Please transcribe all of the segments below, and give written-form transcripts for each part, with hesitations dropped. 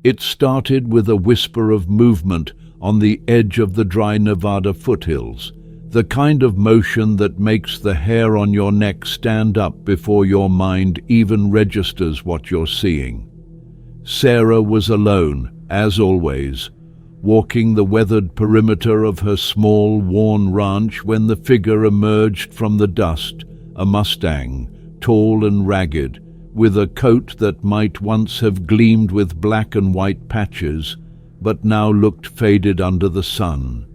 It started with a whisper of movement on the edge of the dry Nevada foothills, the kind of motion that makes the hair on your neck stand up before your mind even registers what you're seeing. Sarah was alone, as always, walking the weathered perimeter of her small, worn ranch when the figure emerged from the dust, a Mustang, tall and ragged, with a coat that might once have gleamed with black and white patches, but now looked faded under the sun.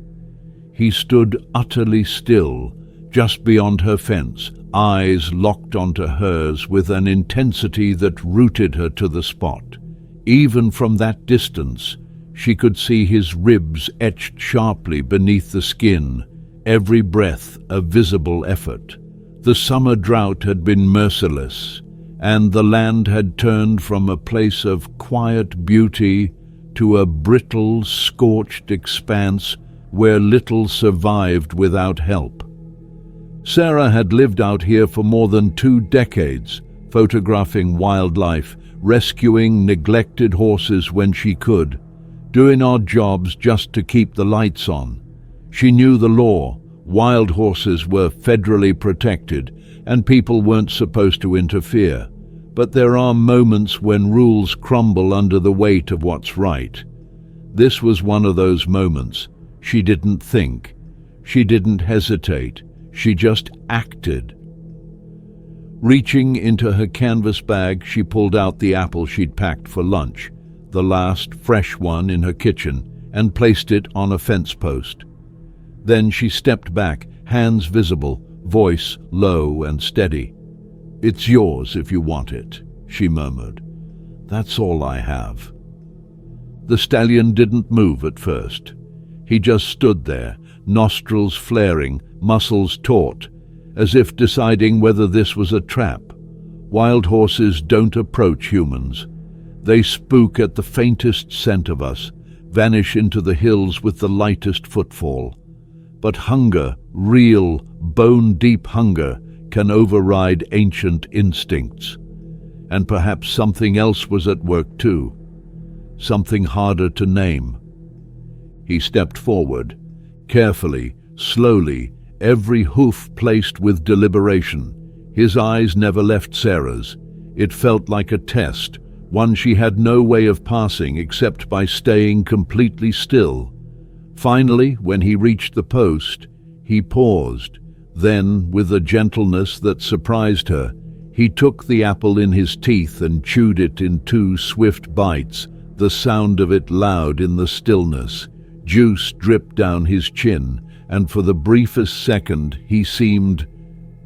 He stood utterly still, just beyond her fence, eyes locked onto hers with an intensity that rooted her to the spot. Even from that distance, she could see his ribs etched sharply beneath the skin, every breath a visible effort. The summer drought had been merciless, and the land had turned from a place of quiet beauty to a brittle, scorched expanse where little survived without help. Sarah had lived out here for more than 2 decades, photographing wildlife, rescuing neglected horses when she could, doing odd jobs just to keep the lights on. She knew the law. Wild horses were federally protected, and people weren't supposed to interfere. But there are moments when rules crumble under the weight of what's right. This was one of those moments. She didn't think. She didn't hesitate. She just acted. Reaching into her canvas bag, she pulled out the apple she'd packed for lunch, the last fresh one in her kitchen, and placed it on a fence post. Then she stepped back, hands visible, voice low and steady. "It's yours if you want it," she murmured. "That's all I have." The stallion didn't move at first. He just stood there, nostrils flaring, muscles taut, as if deciding whether this was a trap. Wild horses don't approach humans. They spook at the faintest scent of us, vanish into the hills with the lightest footfall. But hunger, real, bone-deep hunger, can override ancient instincts. And perhaps something else was at work too, something harder to name. He stepped forward, carefully, slowly, every hoof placed with deliberation. His eyes never left Sarah's. It felt like a test, one she had no way of passing except by staying completely still. Finally, when he reached the post, he paused. Then, with a gentleness that surprised her, he took the apple in his teeth and chewed it in 2 swift bites, the sound of it loud in the stillness. Juice dripped down his chin, and for the briefest second he seemed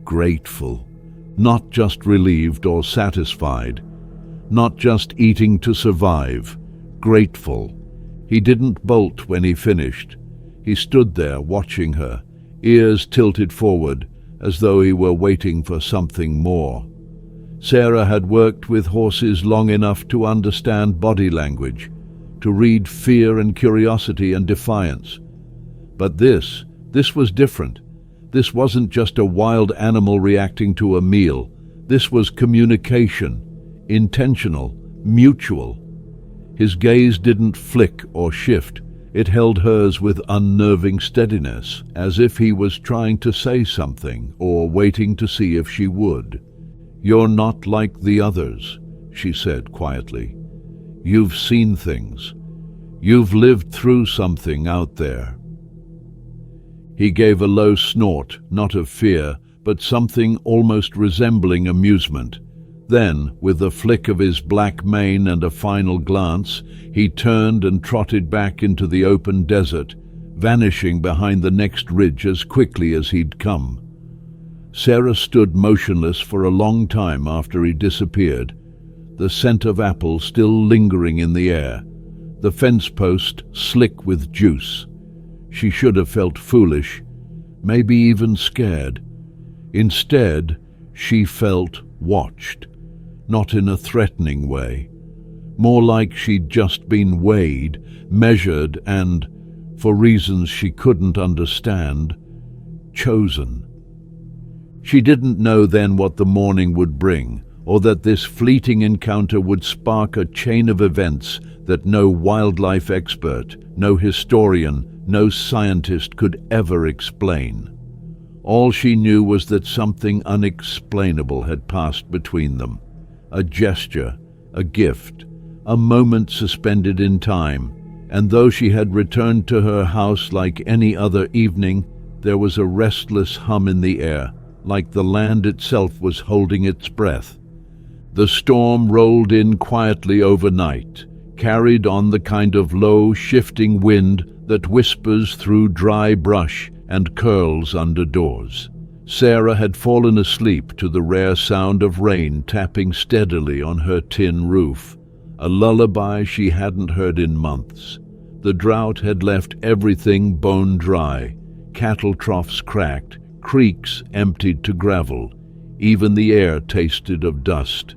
grateful, not just relieved or satisfied, not just eating to survive, grateful. He didn't bolt when he finished. He stood there watching her, ears tilted forward, as though he were waiting for something more. Sarah had worked with horses long enough to understand body language, to read fear and curiosity and defiance. But this was different. This wasn't just a wild animal reacting to a meal. This was communication, intentional, mutual. His gaze didn't flick or shift. It held hers with unnerving steadiness, as if he was trying to say something or waiting to see if she would. "You're not like the others," she said quietly. "You've seen things. You've lived through something out there." He gave a low snort, not of fear, but something almost resembling amusement. Then, with a flick of his black mane and a final glance, he turned and trotted back into the open desert, vanishing behind the next ridge as quickly as he'd come. Sarah stood motionless for a long time after he disappeared, the scent of apple still lingering in the air, the fence post slick with juice. She should have felt foolish, maybe even scared. Instead, she felt watched, not in a threatening way, more like she'd just been weighed, measured, and, for reasons she couldn't understand, chosen. She didn't know then what the morning would bring, or that this fleeting encounter would spark a chain of events that no wildlife expert, no historian, no scientist could ever explain. All she knew was that something unexplainable had passed between them. A gesture, a gift, a moment suspended in time, and though she had returned to her house like any other evening, there was a restless hum in the air, like the land itself was holding its breath. The storm rolled in quietly overnight, carried on the kind of low, shifting wind that whispers through dry brush and curls under doors. Sarah had fallen asleep to the rare sound of rain tapping steadily on her tin roof, a lullaby she hadn't heard in months. The drought had left everything bone dry, cattle troughs cracked, creeks emptied to gravel. Even the air tasted of dust.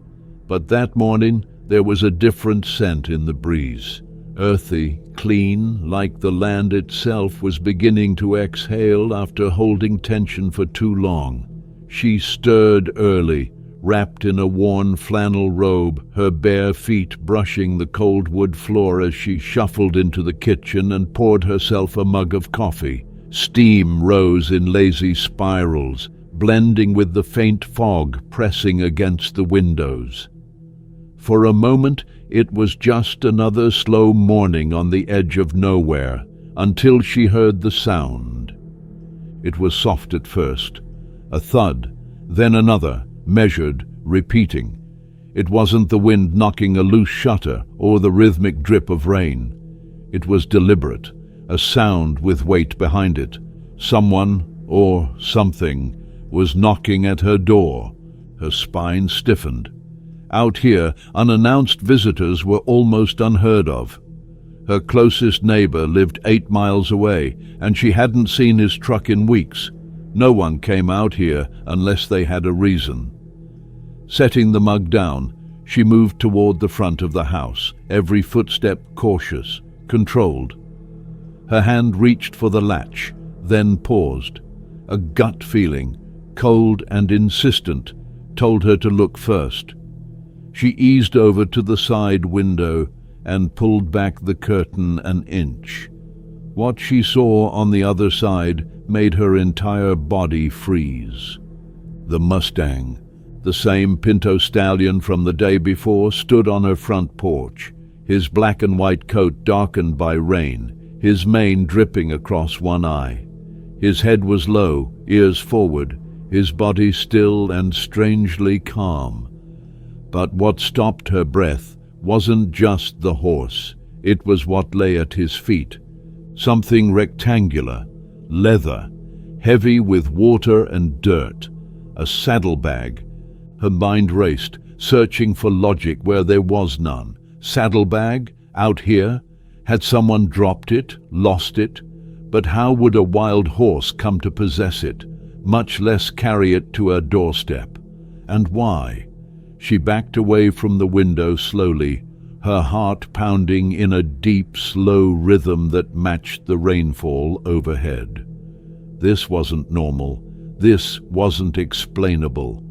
But that morning there was a different scent in the breeze. Earthy, clean, like the land itself was beginning to exhale after holding tension for too long. She stirred early, wrapped in a worn flannel robe, her bare feet brushing the cold wood floor as she shuffled into the kitchen and poured herself a mug of coffee. Steam rose in lazy spirals, blending with the faint fog pressing against the windows. For a moment, it was just another slow morning on the edge of nowhere, until she heard the sound. It was soft at first, a thud, then another, measured, repeating. It wasn't the wind knocking a loose shutter or the rhythmic drip of rain. It was deliberate, a sound with weight behind it. Someone, or something, was knocking at her door. Her spine stiffened. Out here, unannounced visitors were almost unheard of. Her closest neighbor lived 8 miles away, and she hadn't seen his truck in weeks. No one came out here unless they had a reason. Setting the mug down, she moved toward the front of the house, every footstep cautious, controlled. Her hand reached for the latch, then paused. A gut feeling, cold and insistent, told her to look first. She eased over to the side window and pulled back the curtain an inch. What she saw on the other side made her entire body freeze. The Mustang, the same pinto stallion from the day before, stood on her front porch, his black and white coat darkened by rain, his mane dripping across one eye. His head was low, ears forward, his body still and strangely calm. But what stopped her breath wasn't just the horse, it was what lay at his feet. Something rectangular, leather, heavy with water and dirt. A saddlebag. Her mind raced, searching for logic where there was none. Saddlebag? Out here? Had someone dropped it, lost it? But how would a wild horse come to possess it, much less carry it to her doorstep? And why? She backed away from the window slowly, her heart pounding in a deep, slow rhythm that matched the rainfall overhead. This wasn't normal. This wasn't explainable.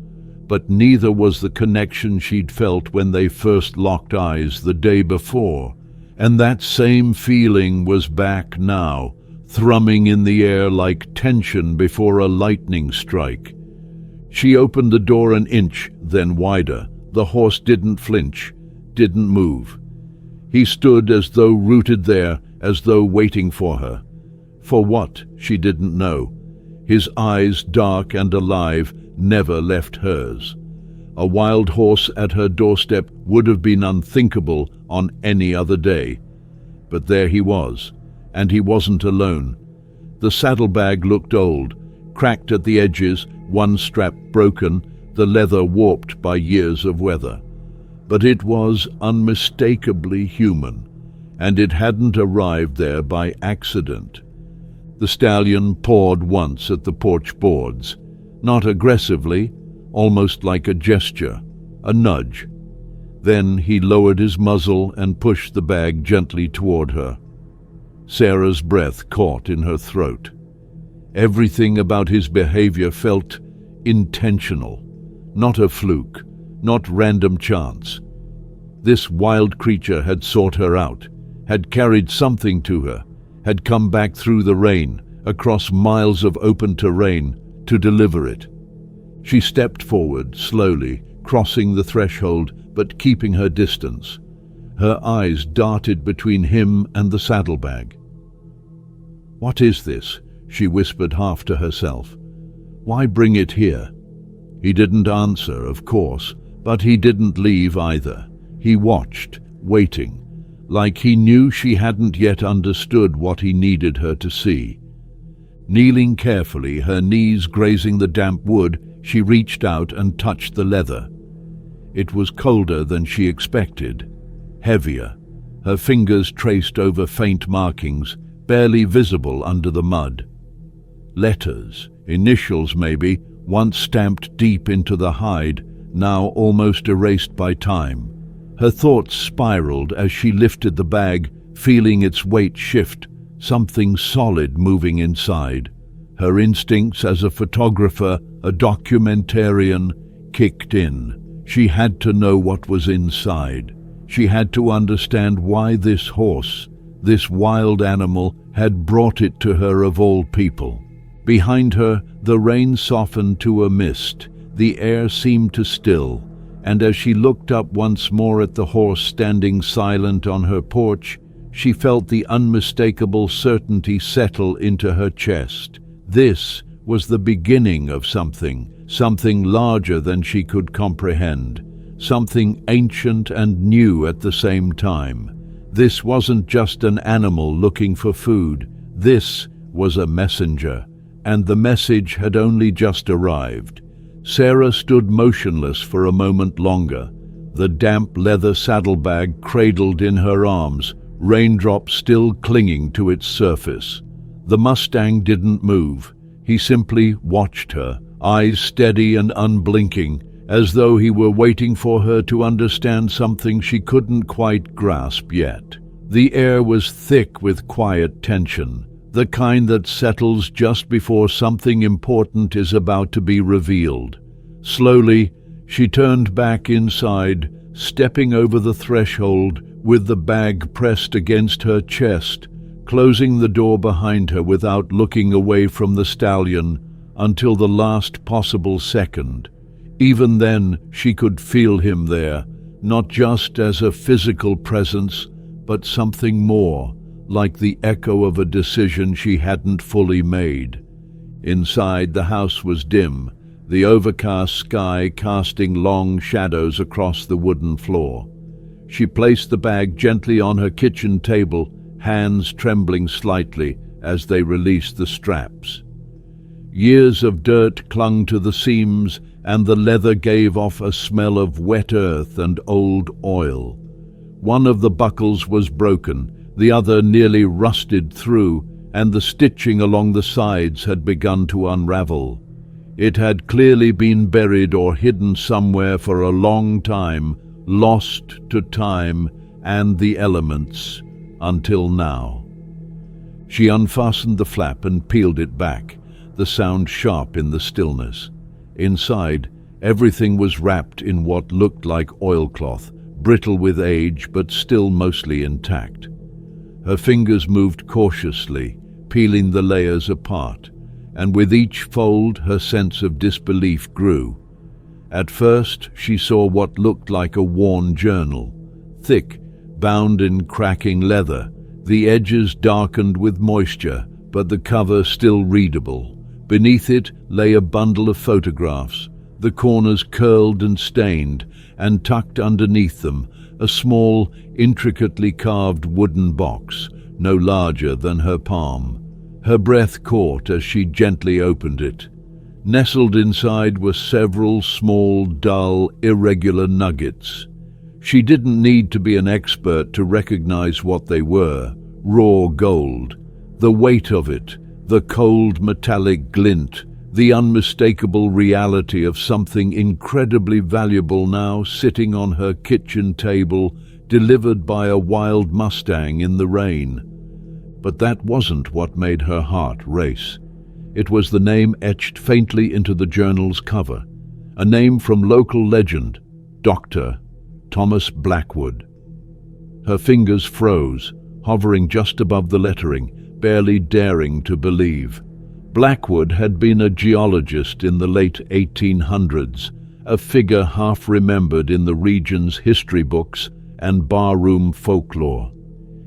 But neither was the connection she'd felt when they first locked eyes the day before. And that same feeling was back now, thrumming in the air like tension before a lightning strike. She opened the door an inch, then wider. The horse didn't flinch, didn't move. He stood as though rooted there, as though waiting for her. For what, she didn't know. His eyes, dark and alive, never left hers. A wild horse at her doorstep would have been unthinkable on any other day. But there he was, and he wasn't alone. The saddlebag looked old, cracked at the edges, one strap broken, the leather warped by years of weather. But it was unmistakably human, and it hadn't arrived there by accident. The stallion pawed once at the porch boards, not aggressively, almost like a gesture, a nudge. Then he lowered his muzzle and pushed the bag gently toward her. Sarah's breath caught in her throat. Everything about his behavior felt intentional, not a fluke, not random chance. This wild creature had sought her out, had carried something to her, had come back through the rain, across miles of open terrain, to deliver it. She stepped forward, slowly, crossing the threshold, but keeping her distance. Her eyes darted between him and the saddlebag. "What is this?" she whispered half to herself. "Why bring it here?" He didn't answer, of course, but he didn't leave either. He watched, waiting, like he knew she hadn't yet understood what he needed her to see. Kneeling carefully, her knees grazing the damp wood, she reached out and touched the leather. It was colder than she expected, heavier. Her fingers traced over faint markings, barely visible under the mud. Letters, initials maybe, once stamped deep into the hide, now almost erased by time. Her thoughts spiraled as she lifted the bag, feeling its weight shift, something solid moving inside. Her instincts as a photographer, a documentarian, kicked in. She had to know what was inside. She had to understand why this horse, this wild animal, had brought it to her of all people. Behind her, the rain softened to a mist. The air seemed to still, and as she looked up once more at the horse standing silent on her porch, she felt the unmistakable certainty settle into her chest. This was the beginning of something larger than she could comprehend, something ancient and new at the same time. This wasn't just an animal looking for food. This was a messenger, and the message had only just arrived. Sarah stood motionless for a moment longer, the damp leather saddlebag cradled in her arms, raindrops still clinging to its surface. The Mustang didn't move. He simply watched her, eyes steady and unblinking, as though he were waiting for her to understand something she couldn't quite grasp yet. The air was thick with quiet tension, the kind that settles just before something important is about to be revealed. Slowly, she turned back inside, stepping over the threshold with the bag pressed against her chest, closing the door behind her without looking away from the stallion until the last possible second. Even then, she could feel him there, not just as a physical presence, but something more, like the echo of a decision she hadn't fully made. Inside, the house was dim, the overcast sky casting long shadows across the wooden floor. She placed the bag gently on her kitchen table, hands trembling slightly as they released the straps. Years of dirt clung to the seams, and the leather gave off a smell of wet earth and old oil. One of the buckles was broken, the other nearly rusted through, and the stitching along the sides had begun to unravel. It had clearly been buried or hidden somewhere for a long time, lost to time and the elements, until now. She unfastened the flap and peeled it back, the sound sharp in the stillness. Inside, everything was wrapped in what looked like oilcloth, brittle with age but still mostly intact. Her fingers moved cautiously, peeling the layers apart, and with each fold her sense of disbelief grew. At first she saw what looked like a worn journal, thick, bound in cracking leather, the edges darkened with moisture, but the cover still readable. Beneath it lay a bundle of photographs, the corners curled and stained, and tucked underneath them, a small, intricately carved wooden box, no larger than her palm. Her breath caught as she gently opened it. Nestled inside were several small, dull, irregular nuggets. She didn't need to be an expert to recognize what they were: raw gold. The weight of it, the cold metallic glint, the unmistakable reality of something incredibly valuable now sitting on her kitchen table, delivered by a wild Mustang in the rain. But that wasn't what made her heart race. It was the name etched faintly into the journal's cover, a name from local legend, Dr. Thomas Blackwood. Her fingers froze, hovering just above the lettering, barely daring to believe. Blackwood had been a geologist in the late 1800s, a figure half remembered in the region's history books and barroom folklore.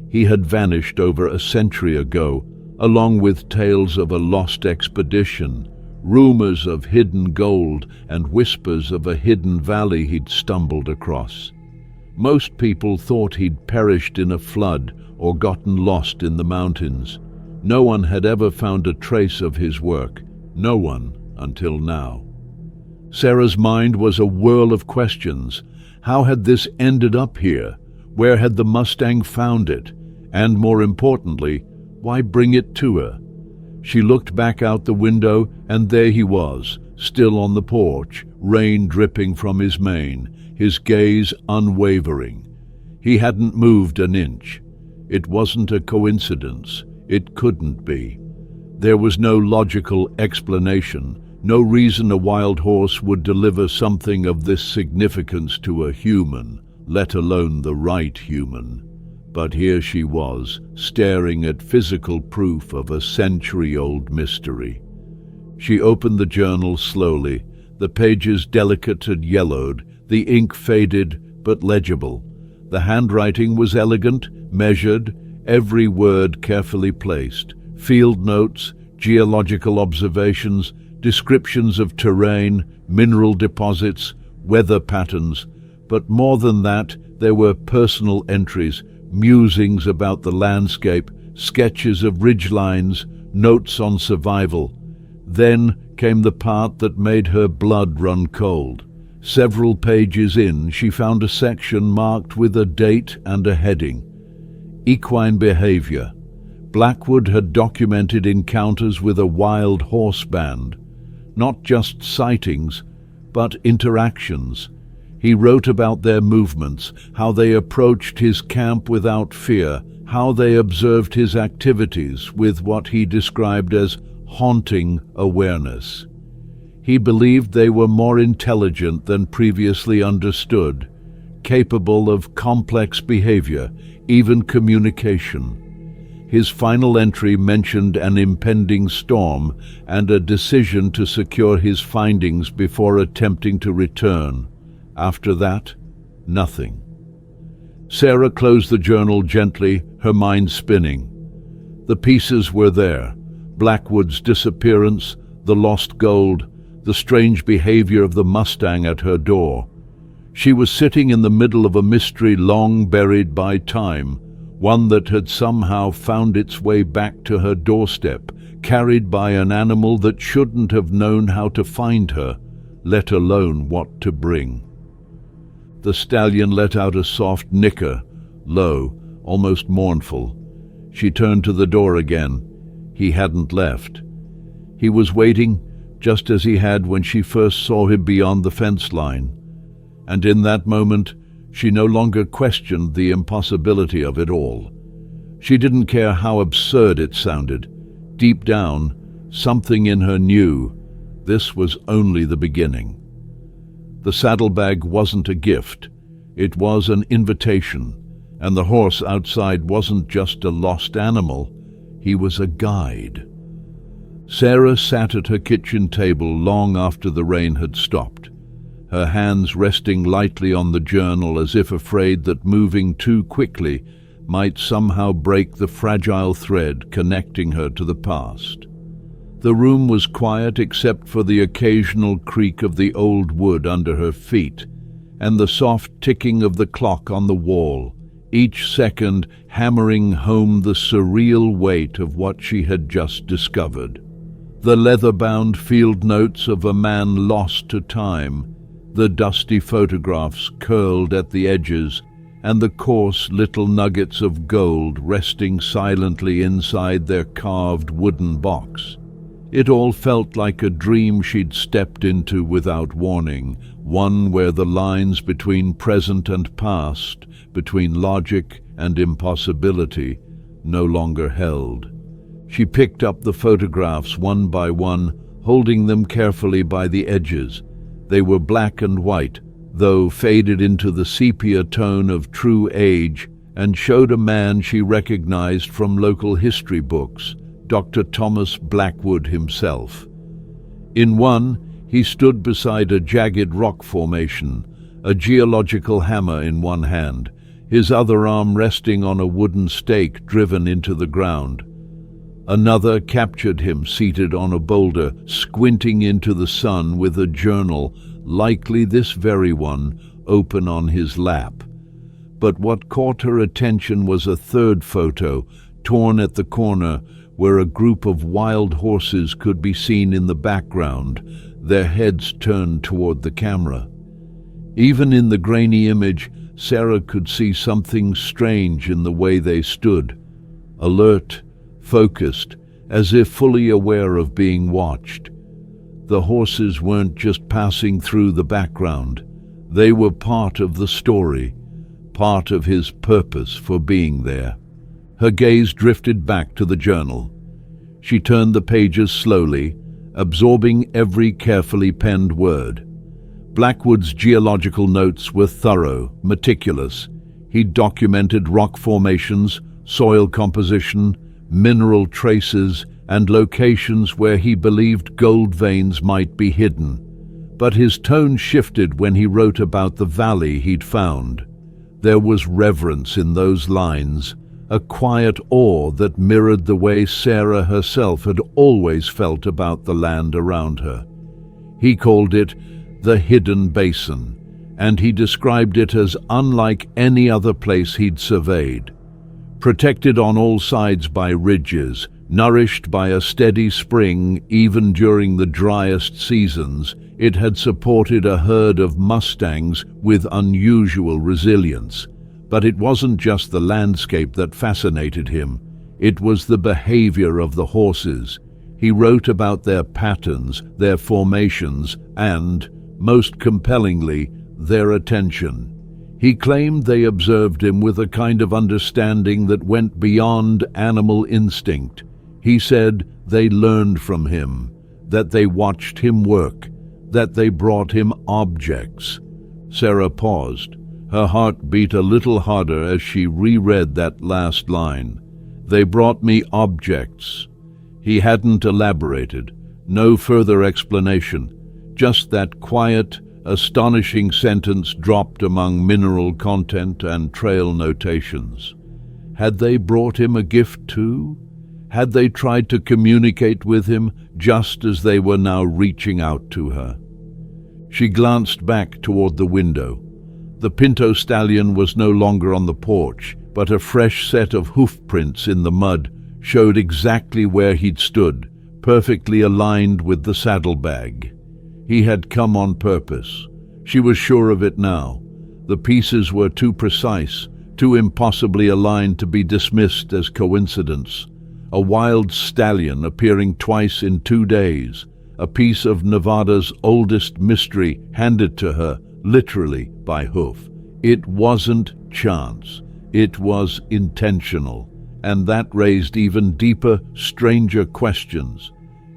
He had vanished over a century ago, along with tales of a lost expedition, rumors of hidden gold, and whispers of a hidden valley he'd stumbled across. Most people thought he'd perished in a flood or gotten lost in the mountains. No one had ever found a trace of his work, no one until now. Sarah's mind was a whirl of questions. How had this ended up here? Where had the Mustang found it? And more importantly, why bring it to her? She looked back out the window, and there he was, still on the porch, rain dripping from his mane, his gaze unwavering. He hadn't moved an inch. It wasn't a coincidence. It couldn't be. There was no logical explanation, no reason a wild horse would deliver something of this significance to a human, let alone the right human. But here she was, staring at physical proof of a century-old mystery. She opened the journal slowly, the pages delicate and yellowed, the ink faded but legible. The handwriting was elegant, measured, every word carefully placed. Field notes, geological observations, descriptions of terrain, mineral deposits, weather patterns. But more than that, there were personal entries, musings about the landscape, sketches of ridgelines, notes on survival. Then came the part that made her blood run cold. Several pages in, she found a section marked with a date and a heading. Equine behavior. Blackwood had documented encounters with a wild horse band. Not just sightings, but interactions. He wrote about their movements, how they approached his camp without fear, how they observed his activities with what he described as haunting awareness. He believed they were more intelligent than previously understood, capable of complex behavior, even communication. His final entry mentioned an impending storm and a decision to secure his findings before attempting to return. After that, nothing. Sarah closed the journal gently, her mind spinning. The pieces were there: Blackwood's disappearance, the lost gold, the strange behavior of the Mustang at her door. She was sitting in the middle of a mystery long buried by time, one that had somehow found its way back to her doorstep, carried by an animal that shouldn't have known how to find her, let alone what to bring. The stallion let out a soft nicker, low, almost mournful. She turned to the door again. He hadn't left. He was waiting, just as he had when she first saw him beyond the fence line. And in that moment, she no longer questioned the impossibility of it all. She didn't care how absurd it sounded. Deep down, something in her knew this was only the beginning. The saddlebag wasn't a gift. It was an invitation, and the horse outside wasn't just a lost animal. He was a guide. Sarah sat at her kitchen table long after the rain had stopped, her hands resting lightly on the journal as if afraid that moving too quickly might somehow break the fragile thread connecting her to the past. The room was quiet except for the occasional creak of the old wood under her feet and the soft ticking of the clock on the wall, each second hammering home the surreal weight of what she had just discovered. The leather-bound field notes of a man lost to time, the dusty photographs curled at the edges, and the coarse little nuggets of gold resting silently inside their carved wooden box. It all felt like a dream she'd stepped into without warning, one where the lines between present and past, between logic and impossibility, no longer held. She picked up the photographs one by one, holding them carefully by the edges. They were black and white, though faded into the sepia tone of true age, and showed a man she recognized from local history books, Dr. Thomas Blackwood himself. In one, he stood beside a jagged rock formation, a geological hammer in one hand, his other arm resting on a wooden stake driven into the ground. Another captured him seated on a boulder, squinting into the sun with a journal, likely this very one, open on his lap. But what caught her attention was a third photo, torn at the corner, where a group of wild horses could be seen in the background, their heads turned toward the camera. Even in the grainy image, Sarah could see something strange in the way they stood, alert, focused, as if fully aware of being watched. The horses weren't just passing through the background. They were part of the story, part of his purpose for being there. Her gaze drifted back to the journal. She turned the pages slowly, absorbing every carefully penned word. Blackwood's geological notes were thorough, meticulous. He documented rock formations, soil composition, mineral traces, and locations where he believed gold veins might be hidden. But his tone shifted when he wrote about the valley he'd found. There was reverence in those lines, a quiet awe that mirrored the way Sarah herself had always felt about the land around her. He called it the Hidden Basin, and he described it as unlike any other place he'd surveyed. Protected on all sides by ridges, nourished by a steady spring even during the driest seasons, it had supported a herd of Mustangs with unusual resilience. But it wasn't just the landscape that fascinated him. It was the behavior of the horses. He wrote about their patterns, their formations, and, most compellingly, their attention. He claimed they observed him with a kind of understanding that went beyond animal instinct. He said they learned from him, that they watched him work, that they brought him objects. Sarah paused. Her heart beat a little harder as she reread that last line. They brought me objects. He hadn't elaborated, no further explanation, just that quiet, astonishing sentence dropped among mineral content and trail notations. Had they brought him a gift too? Had they tried to communicate with him just as they were now reaching out to her? She glanced back toward the window. The Pinto stallion was no longer on the porch, but a fresh set of hoof prints in the mud showed exactly where he'd stood, perfectly aligned with the saddlebag. He had come on purpose. She was sure of it now. The pieces were too precise, too impossibly aligned to be dismissed as coincidence. A wild stallion appearing twice in 2 days, a piece of Nevada's oldest mystery handed to her, literally by hoof. It wasn't chance. It was intentional, and that raised even deeper, stranger questions.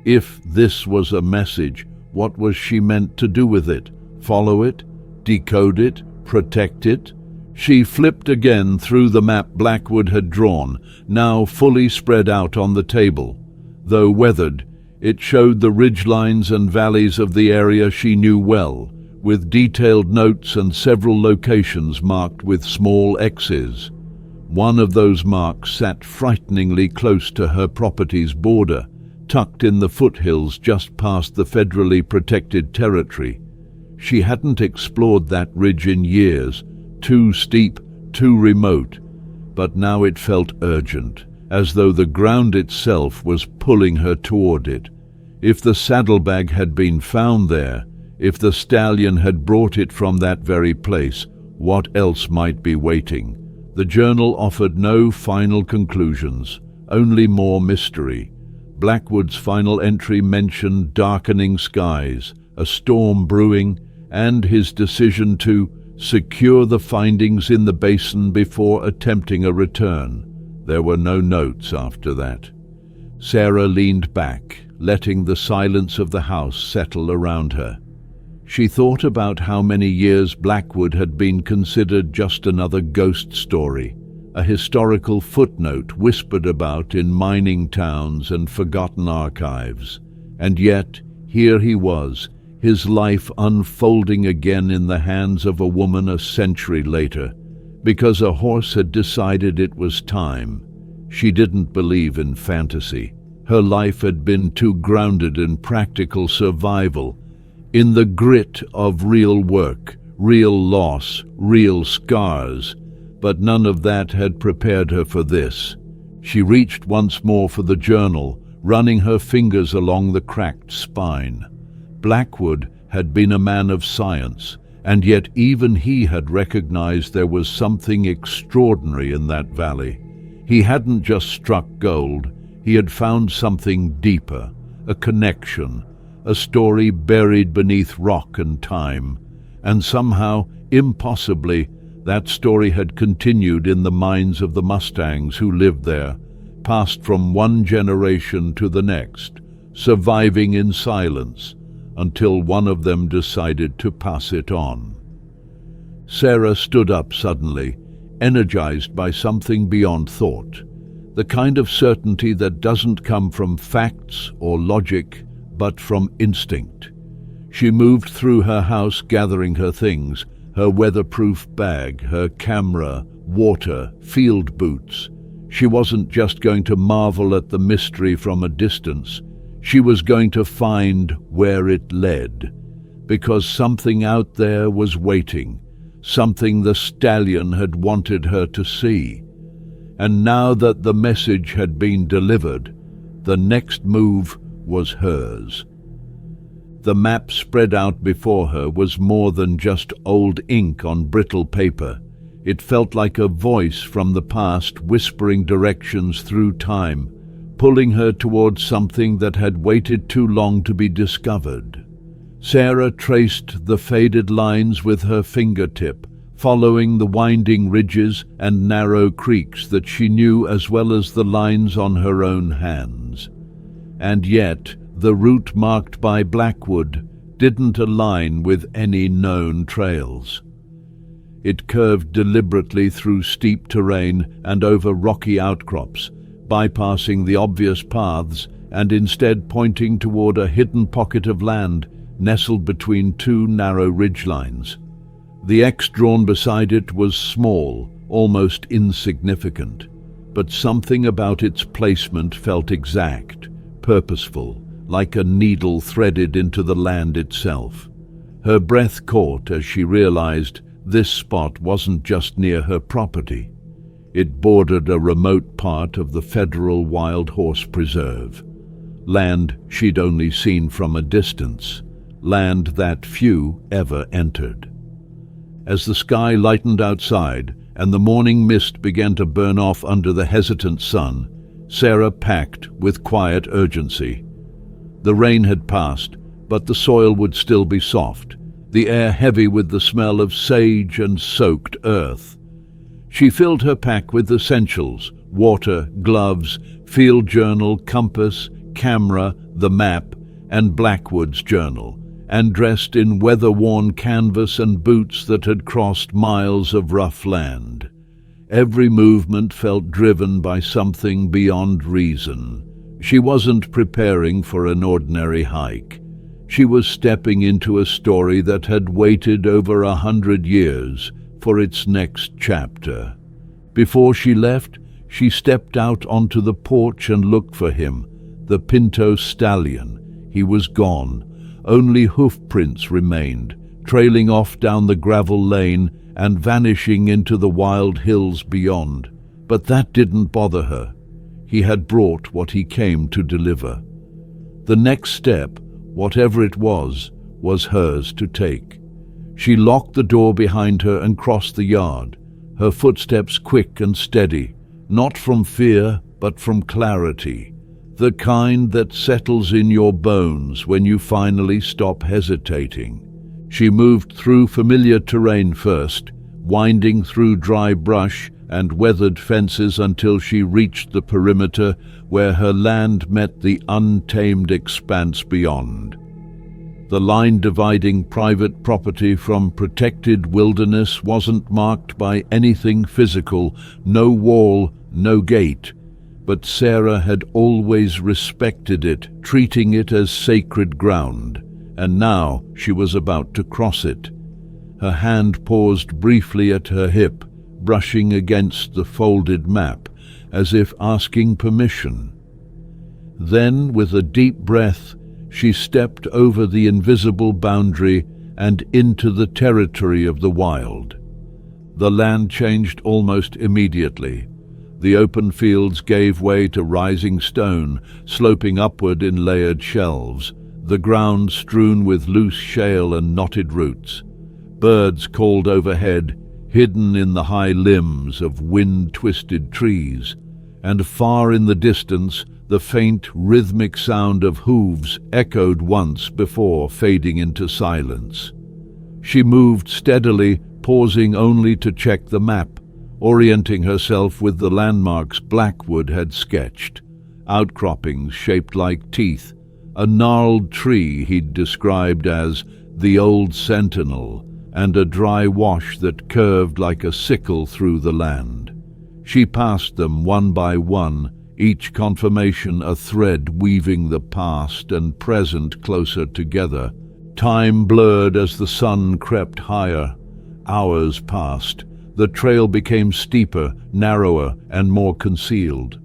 If this was a message, what was she meant to do with it? Follow it? Decode it? Protect it? She flipped again through the map Blackwood had drawn, now fully spread out on the table. Though weathered, it showed the ridgelines and valleys of the area she knew well, with detailed notes and several locations marked with small X's. One of those marks sat frighteningly close to her property's border, tucked in the foothills just past the federally protected territory. She hadn't explored that ridge in years, too steep, too remote, but now it felt urgent, as though the ground itself was pulling her toward it. If the saddlebag had been found there, if the stallion had brought it from that very place, what else might be waiting? The journal offered no final conclusions, only more mystery. Blackwood's final entry mentioned darkening skies, a storm brewing, and his decision to secure the findings in the basin before attempting a return. There were no notes after that. Sarah leaned back, letting the silence of the house settle around her. She thought about how many years Blackwood had been considered just another ghost story, a historical footnote whispered about in mining towns and forgotten archives. And yet, here he was, his life unfolding again in the hands of a woman a century later, because a horse had decided it was time. She didn't believe in fantasy. Her life had been too grounded in practical survival, in the grit of real work, real loss, real scars. But none of that had prepared her for this. She reached once more for the journal, running her fingers along the cracked spine. Blackwood had been a man of science, and yet even he had recognized there was something extraordinary in that valley. He hadn't just struck gold, he had found something deeper, a connection, a story buried beneath rock and time. And somehow, impossibly, that story had continued in the minds of the Mustangs who lived there, passed from one generation to the next, surviving in silence, until one of them decided to pass it on. Sarah stood up suddenly, energized by something beyond thought, the kind of certainty that doesn't come from facts or logic, but from instinct. She moved through her house gathering her things, her weatherproof bag, her camera, water, field boots. She wasn't just going to marvel at the mystery from a distance. She was going to find where it led, because something out there was waiting, something the stallion had wanted her to see. And now that the message had been delivered, the next move was hers. The map spread out before her was more than just old ink on brittle paper. It felt like a voice from the past whispering directions through time, pulling her towards something that had waited too long to be discovered. Sarah traced the faded lines with her fingertip, following the winding ridges and narrow creeks that she knew as well as the lines on her own hands. And yet, the route marked by Blackwood didn't align with any known trails. It curved deliberately through steep terrain and over rocky outcrops, bypassing the obvious paths and instead pointing toward a hidden pocket of land nestled between two narrow ridgelines. The X drawn beside it was small, almost insignificant, but something about its placement felt exact, purposeful, like a needle threaded into the land itself. Her breath caught as she realized this spot wasn't just near her property. It bordered a remote part of the Federal Wild Horse Preserve, land she'd only seen from a distance, land that few ever entered. As the sky lightened outside and the morning mist began to burn off under the hesitant sun, Sarah packed with quiet urgency. The rain had passed, but the soil would still be soft, the air heavy with the smell of sage and soaked earth. She filled her pack with essentials: water, gloves, field journal, compass, camera, the map, and Blackwood's journal, and dressed in weather-worn canvas and boots that had crossed miles of rough land. Every movement felt driven by something beyond reason. She wasn't preparing for an ordinary hike. She was stepping into a story that had waited over 100 years for its next chapter. Before she left, she stepped out onto the porch and looked for him, the Pinto stallion. He was gone. Only hoof prints remained, trailing off down the gravel lane and vanishing into the wild hills beyond. But that didn't bother her. He had brought what he came to deliver. The next step, whatever it was hers to take. She locked the door behind her and crossed the yard, her footsteps quick and steady, not from fear, but from clarity, the kind that settles in your bones when you finally stop hesitating. She moved through familiar terrain first, winding through dry brush and weathered fences until she reached the perimeter where her land met the untamed expanse beyond. The line dividing private property from protected wilderness wasn't marked by anything physical, no wall, no gate. But Sarah had always respected it, treating it as sacred ground, and now she was about to cross it. Her hand paused briefly at her hip, brushing against the folded map, as if asking permission. Then, with a deep breath, she stepped over the invisible boundary and into the territory of the wild. The land changed almost immediately. The open fields gave way to rising stone, sloping upward in layered shelves, the ground strewn with loose shale and knotted roots. Birds called overhead, hidden in the high limbs of wind-twisted trees, and far in the distance the faint, rhythmic sound of hooves echoed once before fading into silence. She moved steadily, pausing only to check the map, orienting herself with the landmarks Blackwood had sketched. Outcroppings shaped like teeth, a gnarled tree he'd described as the Old Sentinel, and a dry wash that curved like a sickle through the land. She passed them one by one, each confirmation a thread weaving the past and present closer together. Time blurred as the sun crept higher. Hours passed. The trail became steeper, narrower, and more concealed.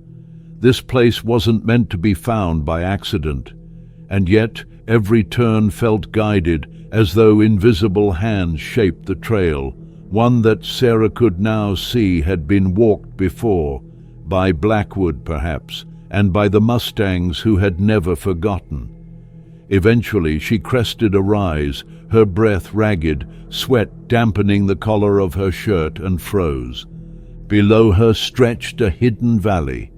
This place wasn't meant to be found by accident, and yet every turn felt guided, as though invisible hands shaped the trail, one that Sarah could now see had been walked before, by Blackwood perhaps, and by the Mustangs who had never forgotten. Eventually she crested a rise, her breath ragged, sweat dampening the collar of her shirt, and froze. Below her stretched a hidden valley.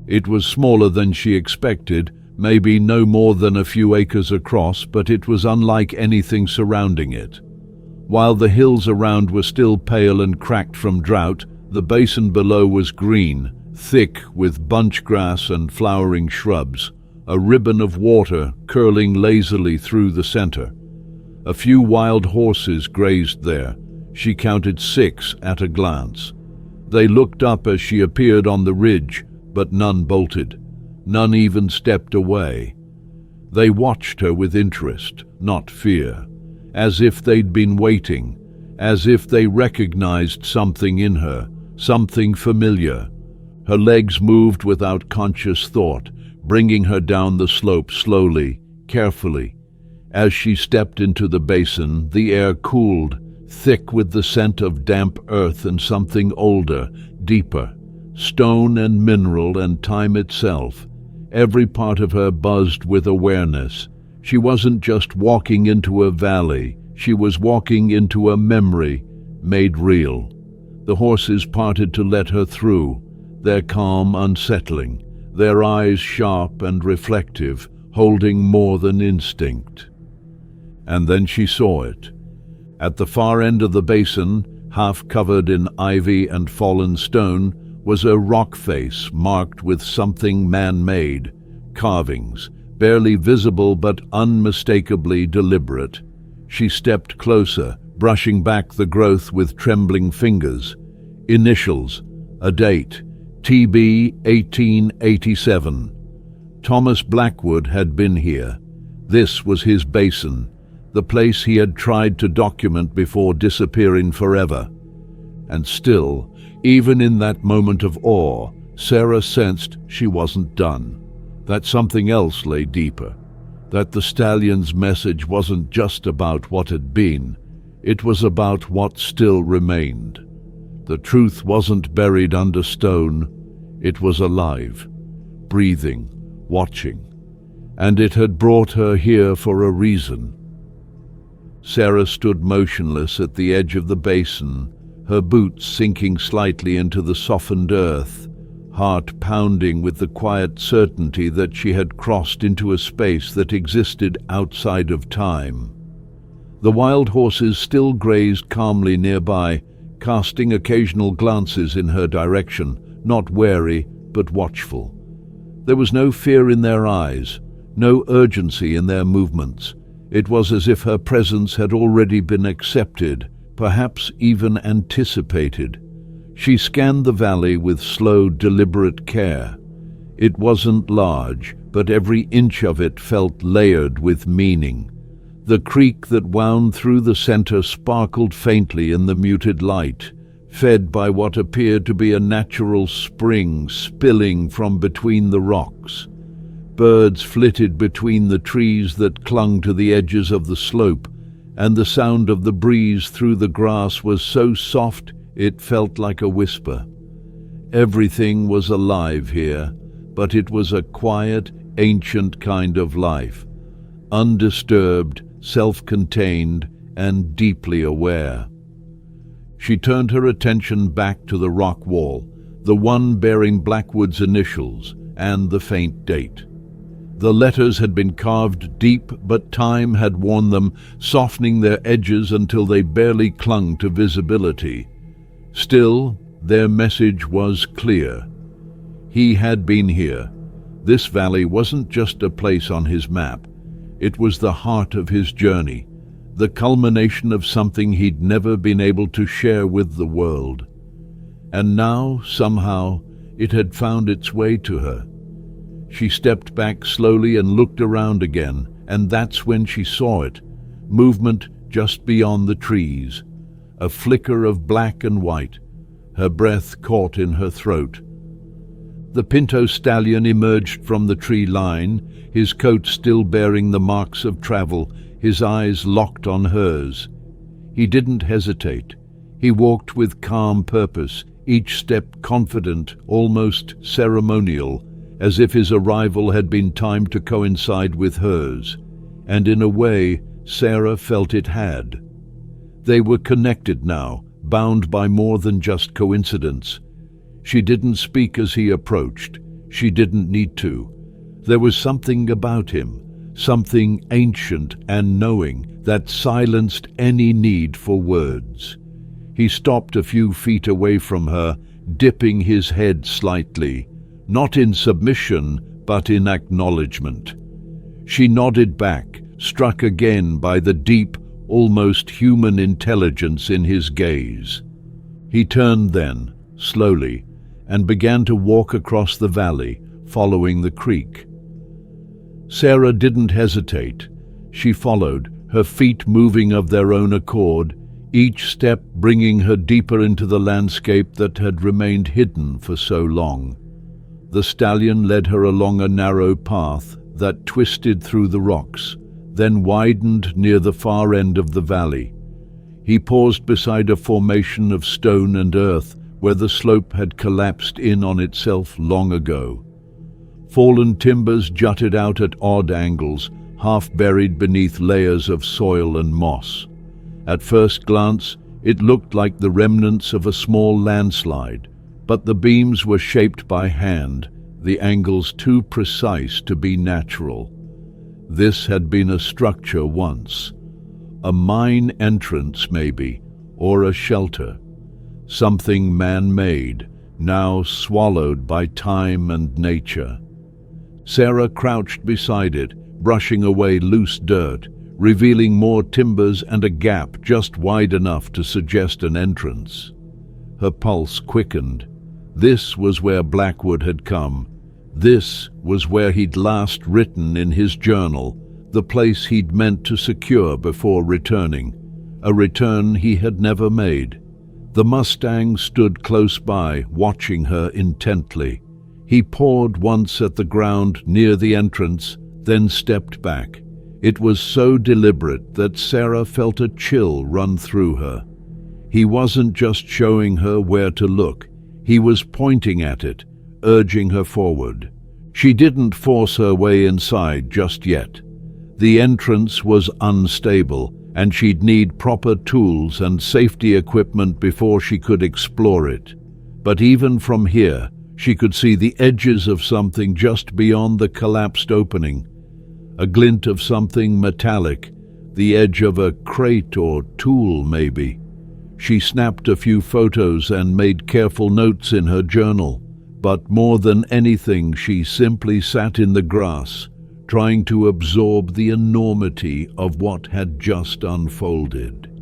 It was smaller than she expected, maybe no more than a few acres across, but it was unlike anything surrounding it. While the hills around were still pale and cracked from drought, the basin below was green, thick with bunch grass and flowering shrubs, a ribbon of water curling lazily through the center. A few wild horses grazed there. She counted 6 at a glance. They looked up as she appeared on the ridge, but none bolted. None even stepped away. They watched her with interest, not fear, as if they'd been waiting, as if they recognized something in her, something familiar. Her legs moved without conscious thought, bringing her down the slope slowly, carefully. As she stepped into the basin, the air cooled, thick with the scent of damp earth and something older, deeper, stone and mineral and time itself. Every part of her buzzed with awareness. She wasn't just walking into a valley, she was walking into a memory made real. The horses parted to let her through, their calm unsettling, their eyes sharp and reflective, holding more than instinct. And then she saw it. At the far end of the basin, half covered in ivy and fallen stone, was a rock face marked with something man-made, carvings, barely visible but unmistakably deliberate. She stepped closer, brushing back the growth with trembling fingers. Initials, a date, TB 1887. Thomas Blackwood had been here. This was his basin, the place he had tried to document before disappearing forever. And still, even in that moment of awe, Sarah sensed she wasn't done, that something else lay deeper, that the stallion's message wasn't just about what had been, it was about what still remained. The truth wasn't buried under stone, it was alive, breathing, watching, and it had brought her here for a reason. Sarah stood motionless at the edge of the basin, her boots sinking slightly into the softened earth, heart pounding with the quiet certainty that she had crossed into a space that existed outside of time. The wild horses still grazed calmly nearby, casting occasional glances in her direction, not wary but watchful. There was no fear in their eyes, no urgency in their movements. It was as if her presence had already been accepted, perhaps even anticipated. She scanned the valley with slow, deliberate care. It wasn't large, but every inch of it felt layered with meaning. The creek that wound through the center sparkled faintly in the muted light, fed by what appeared to be a natural spring spilling from between the rocks. Birds flitted between the trees that clung to the edges of the slope, and the sound of the breeze through the grass was so soft it felt like a whisper. Everything was alive here, but it was a quiet, ancient kind of life, undisturbed, self-contained, and deeply aware. She turned her attention back to the rock wall, the one bearing Blackwood's initials and the faint date. The letters had been carved deep, but time had worn them, softening their edges until they barely clung to visibility. Still, their message was clear. He had been here. This valley wasn't just a place on his map. It was the heart of his journey, the culmination of something he'd never been able to share with the world. And now, somehow, it had found its way to her. She stepped back slowly and looked around again, and that's when she saw it. Movement just beyond the trees. A flicker of black and white. Her breath caught in her throat. The Pinto stallion emerged from the tree line, his coat still bearing the marks of travel, his eyes locked on hers. He didn't hesitate. He walked with calm purpose, each step confident, almost ceremonial, as if his arrival had been timed to coincide with hers. And in a way, Sarah felt it had. They were connected now, bound by more than just coincidence. She didn't speak as he approached. She didn't need to. There was something about him, something ancient and knowing, that silenced any need for words. He stopped a few feet away from her, dipping his head slightly, not in submission, but in acknowledgement. She nodded back, struck again by the deep, almost human intelligence in his gaze. He turned then, slowly, and began to walk across the valley, following the creek. Sarah didn't hesitate. She followed, her feet moving of their own accord, each step bringing her deeper into the landscape that had remained hidden for so long. The stallion led her along a narrow path that twisted through the rocks, then widened near the far end of the valley. He paused beside a formation of stone and earth where the slope had collapsed in on itself long ago. Fallen timbers jutted out at odd angles, half buried beneath layers of soil and moss. At first glance, it looked like the remnants of a small landslide, but the beams were shaped by hand, the angles too precise to be natural. This had been a structure once. A mine entrance, maybe, or a shelter. Something man-made, now swallowed by time and nature. Sarah crouched beside it, brushing away loose dirt, revealing more timbers and a gap just wide enough to suggest an entrance. Her pulse quickened. This was where Blackwood had come. This was where he'd last written in his journal, the place he'd meant to secure before returning, a return he had never made. The Mustang stood close by, watching her intently. He pawed once at the ground near the entrance, then stepped back. It was so deliberate that Sarah felt a chill run through her. He wasn't just showing her where to look. He was pointing at it, urging her forward. She didn't force her way inside just yet. The entrance was unstable, and she'd need proper tools and safety equipment before she could explore it. But even from here, she could see the edges of something just beyond the collapsed opening. A glint of something metallic, the edge of a crate or tool maybe. She snapped a few photos and made careful notes in her journal. But more than anything, she simply sat in the grass, trying to absorb the enormity of what had just unfolded.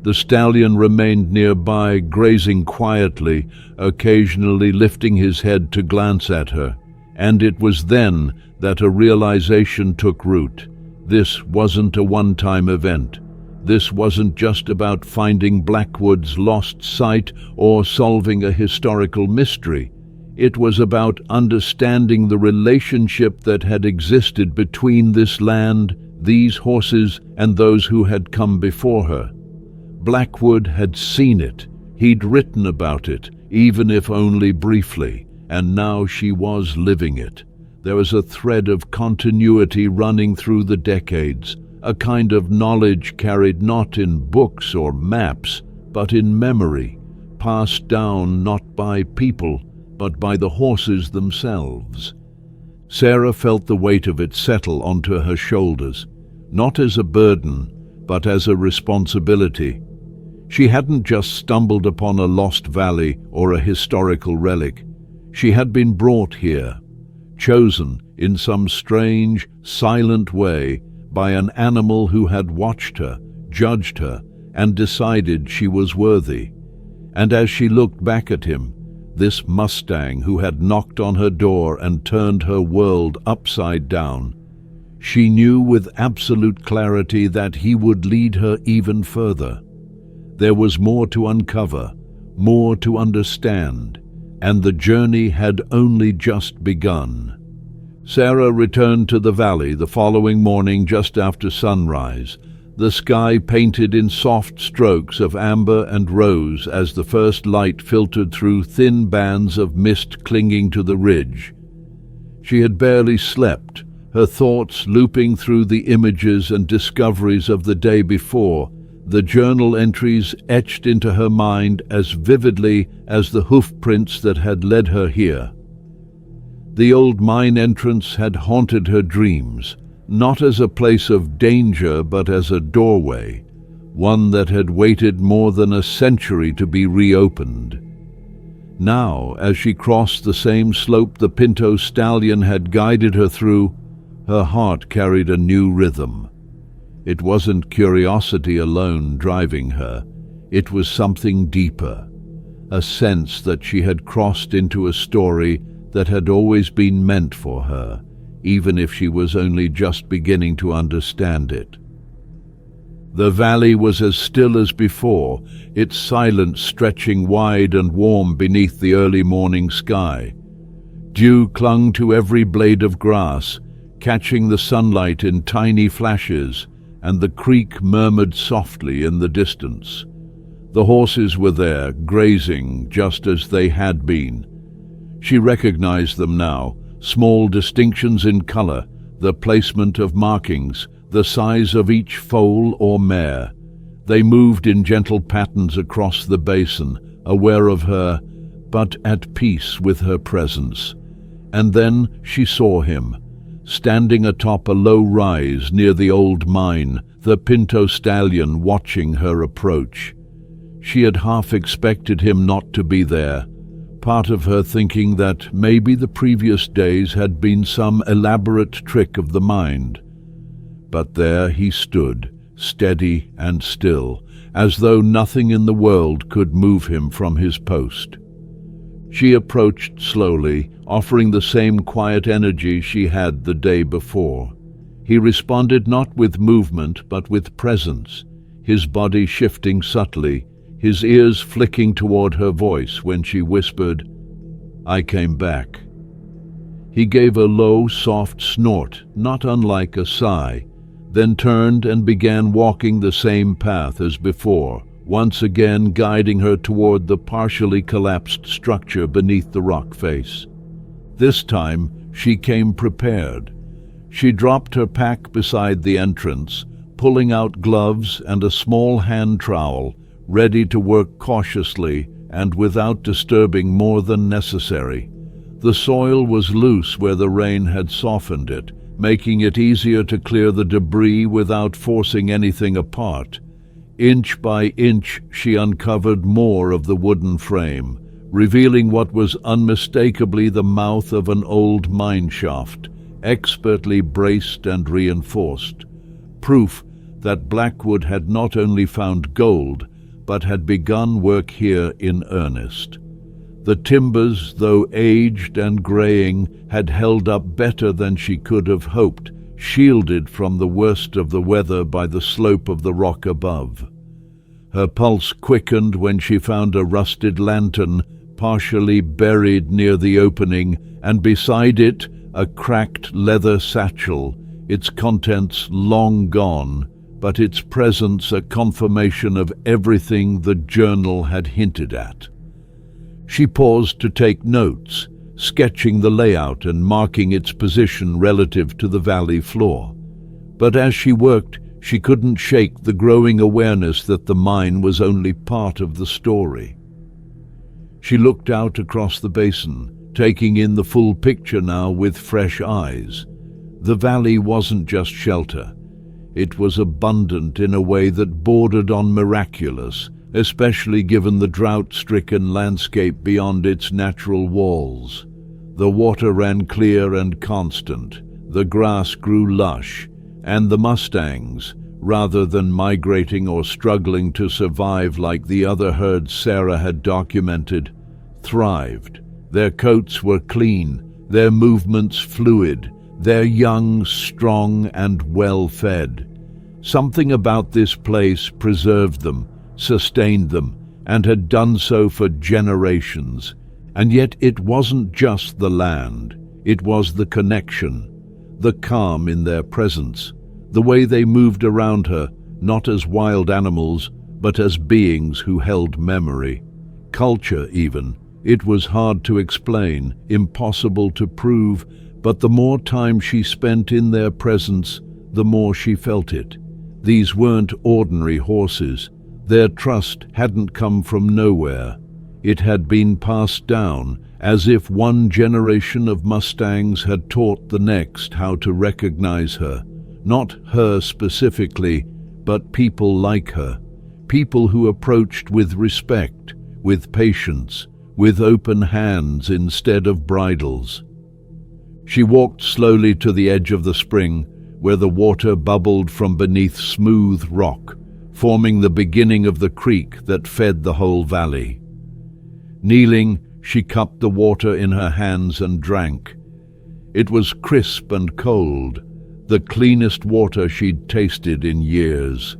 The stallion remained nearby, grazing quietly, occasionally lifting his head to glance at her, and it was then that a realization took root. This wasn't a one-time event. This wasn't just about finding Blackwood's lost site or solving a historical mystery. It was about understanding the relationship that had existed between this land, these horses, and those who had come before her. Blackwood had seen it. He'd written about it, even if only briefly, and now she was living it. There was a thread of continuity running through the decades, a kind of knowledge carried not in books or maps, but in memory, passed down not by people, but by the horses themselves. Sarah felt the weight of it settle onto her shoulders, not as a burden, but as a responsibility. She hadn't just stumbled upon a lost valley or a historical relic. She had been brought here, chosen in some strange, silent way by an animal who had watched her, judged her, and decided she was worthy. And as she looked back at him, this Mustang who had knocked on her door and turned her world upside down, she knew with absolute clarity that he would lead her even further. There was more to uncover, more to understand, and the journey had only just begun. Sarah returned to the valley the following morning just after sunrise, the sky painted in soft strokes of amber and rose as the first light filtered through thin bands of mist clinging to the ridge. She had barely slept, her thoughts looping through the images and discoveries of the day before, the journal entries etched into her mind as vividly as the hoofprints that had led her here. The old mine entrance had haunted her dreams, not as a place of danger but as a doorway, one that had waited more than a century to be reopened. Now, as she crossed the same slope the Pinto stallion had guided her through, her heart carried a new rhythm. It wasn't curiosity alone driving her, it was something deeper, a sense that she had crossed into a story that had always been meant for her, even if she was only just beginning to understand it. The valley was as still as before, its silence stretching wide and warm beneath the early morning sky. Dew clung to every blade of grass, catching the sunlight in tiny flashes, and the creek murmured softly in the distance. The horses were there, grazing just as they had been. She recognized them now, small distinctions in color, the placement of markings, the size of each foal or mare. They moved in gentle patterns across the basin, aware of her, but at peace with her presence. And then she saw him, standing atop a low rise near the old mine, the Pinto stallion watching her approach. She had half expected him not to be there, part of her thinking that maybe the previous days had been some elaborate trick of the mind. But there he stood, steady and still, as though nothing in the world could move him from his post. She approached slowly, offering the same quiet energy she had the day before. He responded not with movement but with presence, his body shifting subtly, his ears flicking toward her voice when she whispered, "I came back." He gave a low, soft snort, not unlike a sigh, then turned and began walking the same path as before, once again guiding her toward the partially collapsed structure beneath the rock face. This time she came prepared. She dropped her pack beside the entrance, pulling out gloves and a small hand trowel, ready to work cautiously and without disturbing more than necessary. The soil was loose where the rain had softened it, making it easier to clear the debris without forcing anything apart. Inch by inch she uncovered more of the wooden frame, revealing what was unmistakably the mouth of an old mine shaft, expertly braced and reinforced, proof that Blackwood had not only found gold, but had begun work here in earnest. The timbers, though aged and graying, had held up better than she could have hoped, shielded from the worst of the weather by the slope of the rock above. Her pulse quickened when she found a rusted lantern partially buried near the opening, and beside it a cracked leather satchel, its contents long gone, but its presence a confirmation of everything the journal had hinted at. She paused to take notes, sketching the layout and marking its position relative to the valley floor. But as she worked, she couldn't shake the growing awareness that the mine was only part of the story. She looked out across the basin, taking in the full picture now with fresh eyes. The valley wasn't just shelter. It was abundant in a way that bordered on miraculous, especially given the drought-stricken landscape beyond its natural walls. The water ran clear and constant, the grass grew lush, and the Mustangs, rather than migrating or struggling to survive like the other herds Sarah had documented, thrived. Their coats were clean, their movements fluid, their young strong and well-fed. Something about this place preserved them, sustained them, and had done so for generations. And yet it wasn't just the land, it was the connection, the calm in their presence, the way they moved around her, not as wild animals, but as beings who held memory. Culture, even. It was hard to explain, impossible to prove, but the more time she spent in their presence, the more she felt it. These weren't ordinary horses. Their trust hadn't come from nowhere. It had been passed down, as if one generation of Mustangs had taught the next how to recognize her. Not her specifically, but people like her. People who approached with respect, with patience, with open hands instead of bridles. She walked slowly to the edge of the spring, where the water bubbled from beneath smooth rock, forming the beginning of the creek that fed the whole valley. Kneeling, she cupped the water in her hands and drank. It was crisp and cold, the cleanest water she'd tasted in years.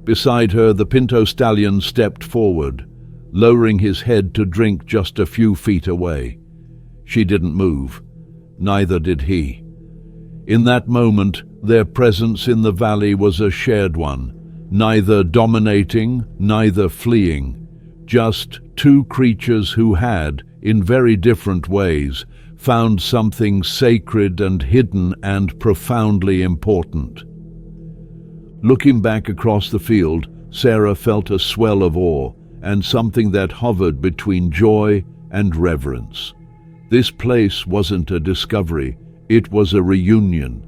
Beside her, the Pinto stallion stepped forward, lowering his head to drink just a few feet away. She didn't move. Neither did he. In that moment, their presence in the valley was a shared one, neither dominating, neither fleeing, just two creatures who had, in very different ways, found something sacred and hidden and profoundly important. Looking back across the field, Sarah felt a swell of awe and something that hovered between joy and reverence. This place wasn't a discovery, it was a reunion.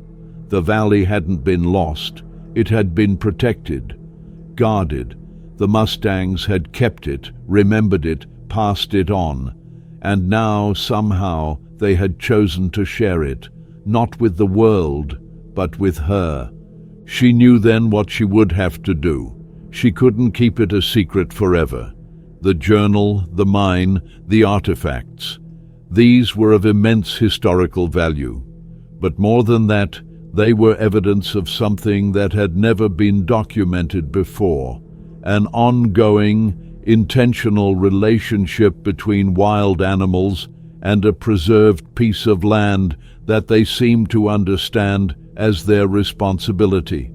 The valley hadn't been lost, it had been protected, guarded. The Mustangs had kept it, remembered it, passed it on, and now, somehow, they had chosen to share it, not with the world, but with her. She knew then what she would have to do. She couldn't keep it a secret forever. The journal, the mine, the artifacts. These were of immense historical value. But more than that, they were evidence of something that had never been documented before. An ongoing, intentional relationship between wild animals and a preserved piece of land that they seemed to understand as their responsibility.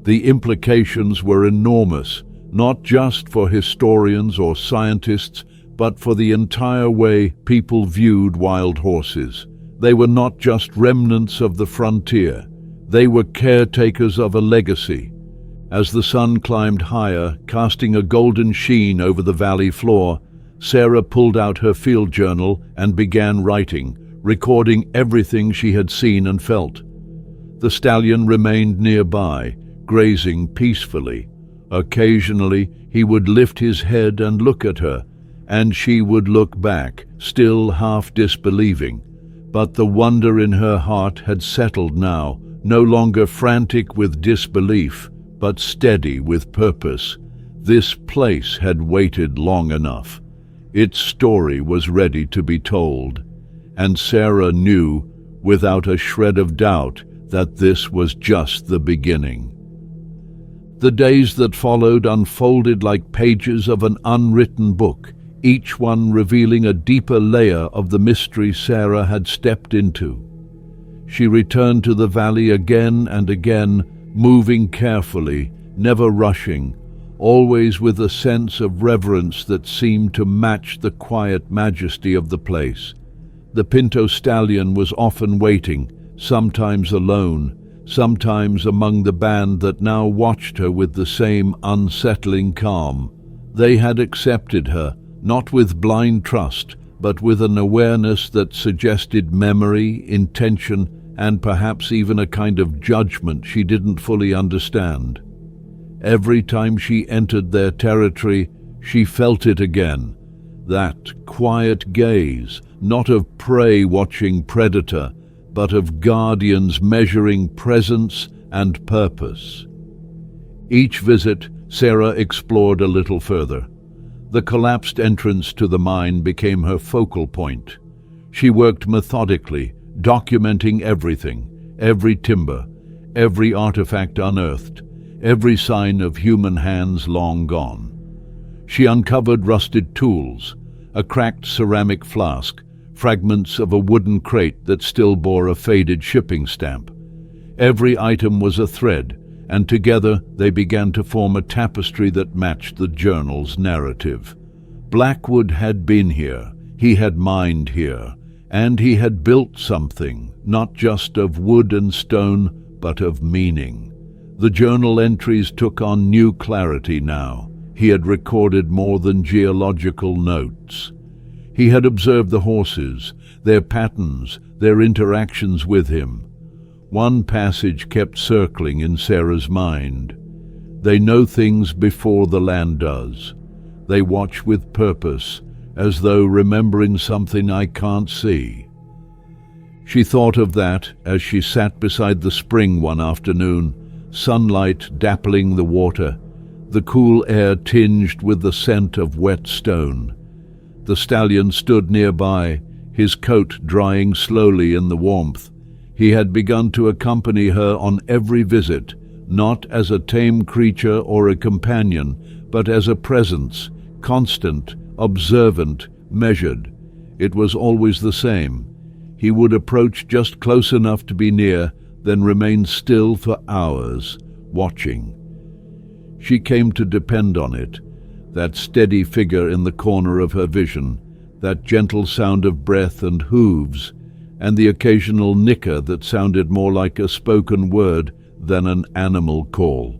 The implications were enormous, not just for historians or scientists, but for the entire way people viewed wild horses. They were not just remnants of the frontier. They were caretakers of a legacy. As the sun climbed higher, casting a golden sheen over the valley floor, Sarah pulled out her field journal and began writing, recording everything she had seen and felt. The stallion remained nearby, grazing peacefully. Occasionally, he would lift his head and look at her, and she would look back, still half disbelieving. But the wonder in her heart had settled now, no longer frantic with disbelief, but steady with purpose. This place had waited long enough. Its story was ready to be told, and Sarah knew, without a shred of doubt, that this was just the beginning. The days that followed unfolded like pages of an unwritten book, each one revealing a deeper layer of the mystery Sarah had stepped into. She returned to the valley again and again, moving carefully, never rushing, always with a sense of reverence that seemed to match the quiet majesty of the place. The Pinto stallion was often waiting, sometimes alone, sometimes among the band that now watched her with the same unsettling calm. They had accepted her, not with blind trust, but with an awareness that suggested memory, intention, and perhaps even a kind of judgment she didn't fully understand. Every time she entered their territory, she felt it again, that quiet gaze, not of prey watching predator, but of guardians measuring presence and purpose. Each visit, Sarah explored a little further. The collapsed entrance to the mine became her focal point. She worked methodically, documenting everything, every timber, every artifact unearthed, every sign of human hands long gone. She uncovered rusted tools, a cracked ceramic flask, fragments of a wooden crate that still bore a faded shipping stamp. Every item was a thread, and together they began to form a tapestry that matched the journal's narrative. Blackwood had been here, he had mined here, and he had built something, not just of wood and stone, but of meaning. The journal entries took on new clarity now. He had recorded more than geological notes. He had observed the horses, their patterns, their interactions with him. One passage kept circling in Sarah's mind. They know things before the land does. They watch with purpose, as though remembering something I can't see. She thought of that as she sat beside the spring one afternoon, sunlight dappling the water, the cool air tinged with the scent of wet stone. The stallion stood nearby, his coat drying slowly in the warmth. He had begun to accompany her on every visit, not as a tame creature or a companion, but as a presence, constant, observant, measured. It was always the same. He would approach just close enough to be near, then remain still for hours, watching. She came to depend on it, that steady figure in the corner of her vision, that gentle sound of breath and hooves, and the occasional nicker that sounded more like a spoken word than an animal call.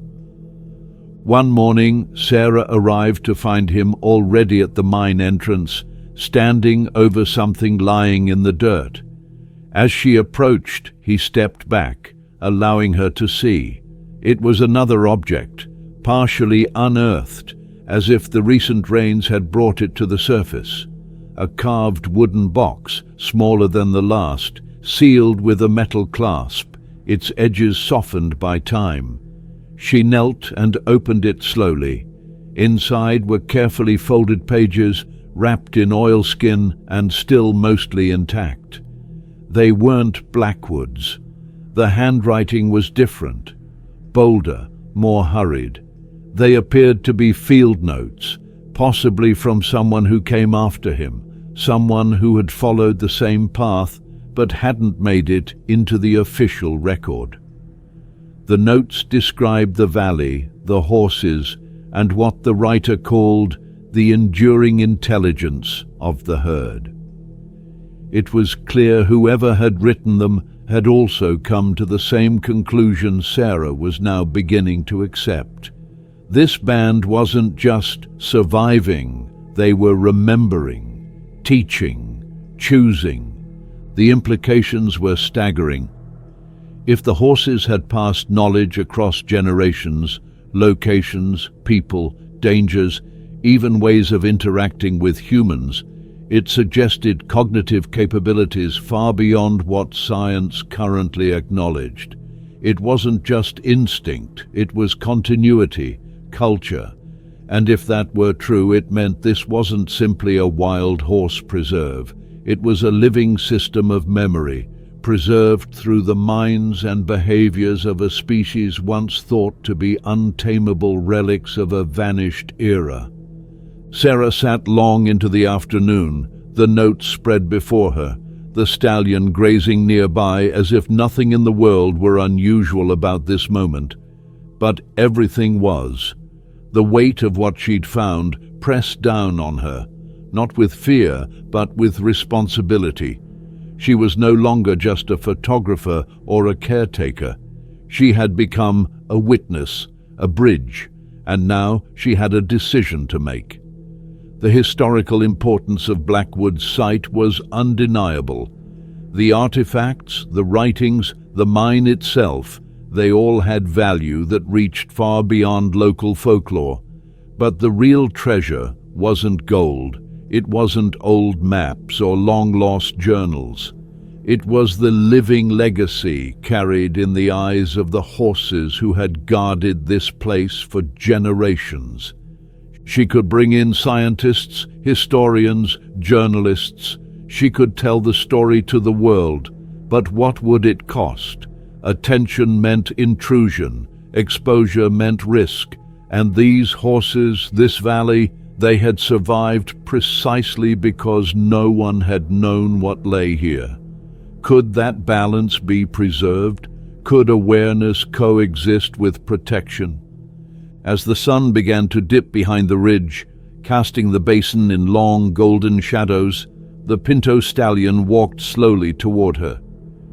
One morning, Sarah arrived to find him already at the mine entrance, standing over something lying in the dirt. As she approached, he stepped back, allowing her to see. It was another object, partially unearthed, as if the recent rains had brought it to the surface. A carved wooden box, smaller than the last, sealed with a metal clasp, its edges softened by time. She knelt and opened it slowly. Inside were carefully folded pages, wrapped in oilskin and still mostly intact. They weren't Blackwood's. The handwriting was different, bolder, more hurried. They appeared to be field notes, possibly from someone who came after him, someone who had followed the same path but hadn't made it into the official record. The notes described the valley, the horses, and what the writer called the enduring intelligence of the herd. It was clear whoever had written them had also come to the same conclusion Sarah was now beginning to accept. This band wasn't just surviving, they were remembering, teaching, choosing. The implications were staggering. If the horses had passed knowledge across generations, locations, people, dangers, even ways of interacting with humans, It suggested cognitive capabilities far beyond what science currently acknowledged. It wasn't just instinct, it was continuity, culture. And if that were true, it meant this wasn't simply a wild horse preserve. It was a living system of memory, preserved through the minds and behaviors of a species once thought to be untamable relics of a vanished era. Sarah sat long into the afternoon, the notes spread before her, the stallion grazing nearby as if nothing in the world were unusual about this moment. But everything was. The weight of what she'd found pressed down on her, not with fear, but with responsibility. She was no longer just a photographer or a caretaker. She had become a witness, a bridge, and now she had a decision to make. The historical importance of Blackwood's site was undeniable. The artifacts, the writings, the mine itself, they all had value that reached far beyond local folklore. But the real treasure wasn't gold. It wasn't old maps or long-lost journals. It was the living legacy carried in the eyes of the horses who had guarded this place for generations. She could bring in scientists, historians, journalists. She could tell the story to the world. But what would it cost? Attention meant intrusion. Exposure meant risk. And these horses, this valley, they had survived precisely because no one had known what lay here. Could that balance be preserved? Could awareness coexist with protection? As the sun began to dip behind the ridge, casting the basin in long golden shadows, the Pinto stallion walked slowly toward her.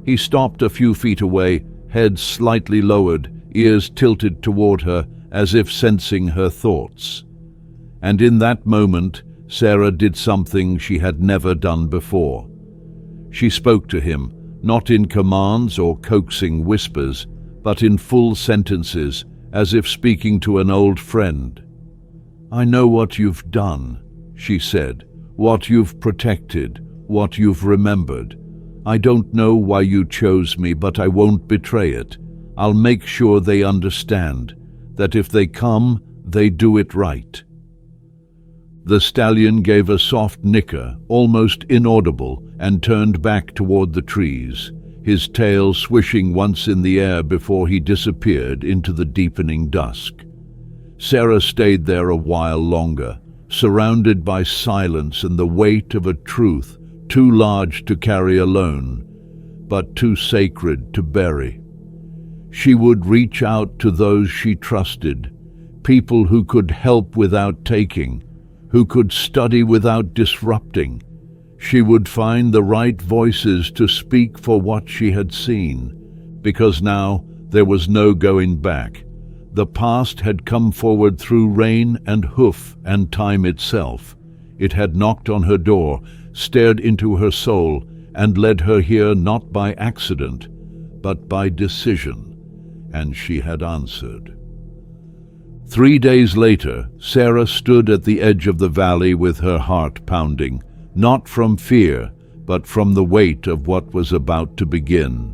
He stopped a few feet away, head slightly lowered, ears tilted toward her, as if sensing her thoughts. And in that moment, Sarah did something she had never done before. She spoke to him, not in commands or coaxing whispers, but in full sentences, as if speaking to an old friend. "I know what you've done," she said, "what you've protected, what you've remembered. I don't know why you chose me, but I won't betray it. I'll make sure they understand, that if they come, they do it right." The stallion gave a soft nicker, almost inaudible, and turned back toward the trees, his tail swishing once in the air before he disappeared into the deepening dusk. Sarah stayed there a while longer, surrounded by silence and the weight of a truth too large to carry alone, but too sacred to bury. She would reach out to those she trusted, people who could help without taking, who could study without disrupting. She would find the right voices to speak for what she had seen, because now there was no going back. The past had come forward through rain and hoof and time itself. It had knocked on her door, stared into her soul, and led her here not by accident, but by decision, and she had answered. 3 days later, Sarah stood at the edge of the valley with her heart pounding, not from fear, but from the weight of what was about to begin.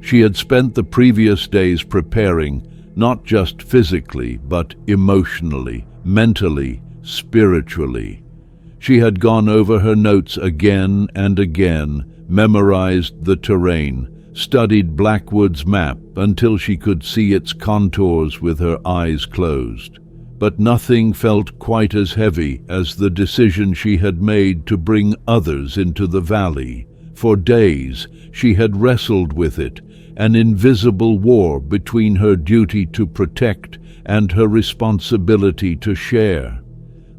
She had spent the previous days preparing, not just physically, but emotionally, mentally, spiritually. She had gone over her notes again and again, memorized the terrain, studied Blackwood's map until she could see its contours with her eyes closed. But nothing felt quite as heavy as the decision she had made to bring others into the valley. For days she had wrestled with it, an invisible war between her duty to protect and her responsibility to share.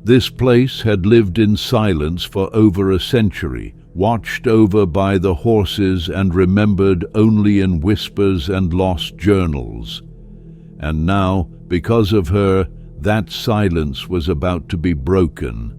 This place had lived in silence for over a century, watched over by the horses and remembered only in whispers and lost journals. And now, because of her, that silence was about to be broken.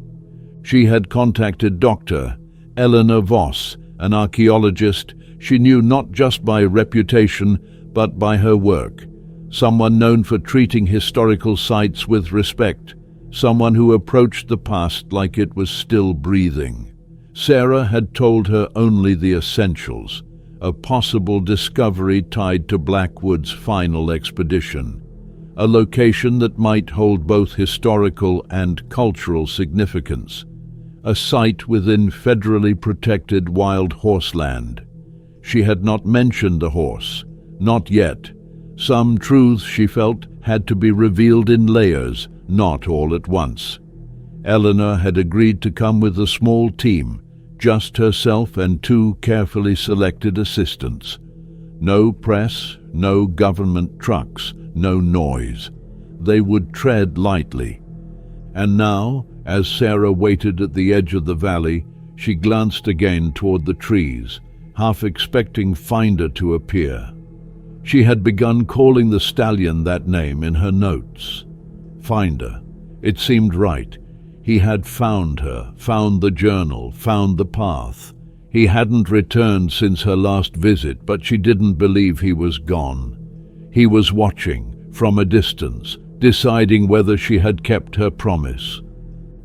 She had contacted Dr. Eleanor Voss, an archaeologist she knew not just by reputation, but by her work. Someone known for treating historical sites with respect, someone who approached the past like it was still breathing. Sarah had told her only the essentials, a possible discovery tied to Blackwood's final expedition, a location that might hold both historical and cultural significance, a site within federally protected wild horse land. She had not mentioned the horse, not yet. Some truths, she felt, had to be revealed in layers, not all at once. Eleanor had agreed to come with a small team, just herself and 2 carefully selected assistants. No press, no government trucks, no noise. They would tread lightly. And now, as Sarah waited at the edge of the valley, she glanced again toward the trees, half expecting Finder to appear. She had begun calling the stallion that name in her notes. Finder. It seemed right. He had found her, found the journal, found the path. He hadn't returned since her last visit, but she didn't believe he was gone. He was watching, from a distance, deciding whether she had kept her promise.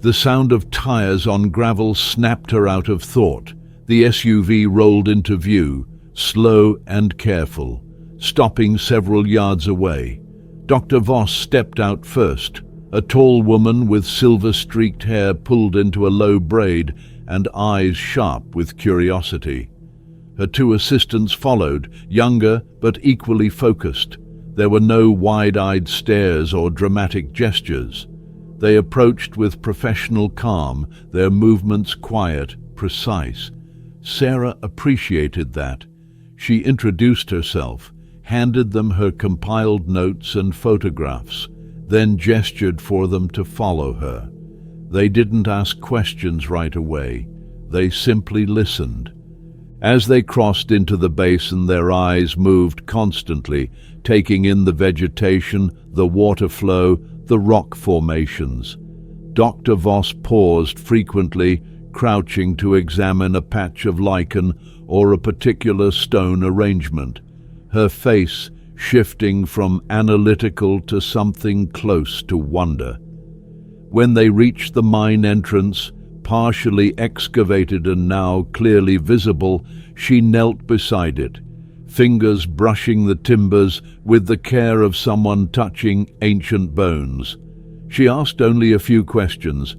The sound of tires on gravel snapped her out of thought. The SUV rolled into view, slow and careful, stopping several yards away. Dr. Voss stepped out first. A tall woman with silver-streaked hair pulled into a low braid and eyes sharp with curiosity. Her 2 assistants followed, younger but equally focused. There were no wide-eyed stares or dramatic gestures. They approached with professional calm, their movements quiet, precise. Sarah appreciated that. She introduced herself, handed them her compiled notes and photographs, then gestured for them to follow her. They didn't ask questions right away. They simply listened. As they crossed into the basin, their eyes moved constantly, taking in the vegetation, the water flow, the rock formations. Dr. Voss paused frequently, crouching to examine a patch of lichen or a particular stone arrangement, her face shifting from analytical to something close to wonder. When they reached the mine entrance, partially excavated and now clearly visible, she knelt beside it, fingers brushing the timbers with the care of someone touching ancient bones. She asked only a few questions: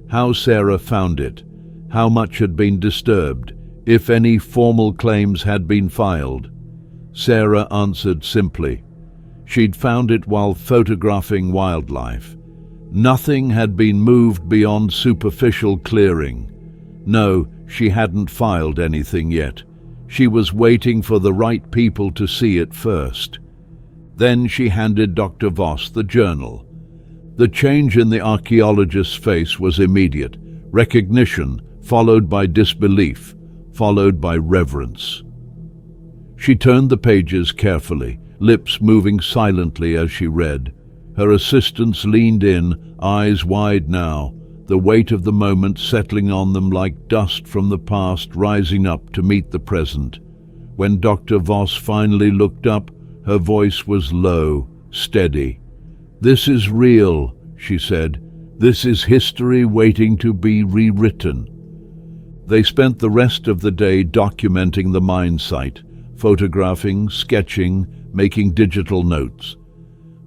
how Sarah found it, how much had been disturbed, if any formal claims had been filed. Sarah answered simply. She'd found it while photographing wildlife. Nothing had been moved beyond superficial clearing. No, she hadn't filed anything yet. She was waiting for the right people to see it first. Then she handed Dr. Voss the journal. The change in the archaeologist's face was immediate. Recognition, followed by disbelief, followed by reverence. She turned the pages carefully, lips moving silently as she read. Her assistants leaned in, eyes wide now, the weight of the moment settling on them like dust from the past rising up to meet the present. When Dr. Voss finally looked up, her voice was low, steady. "This is real," she said. "This is history waiting to be rewritten." They spent the rest of the day documenting the mine site, photographing, sketching, making digital notes.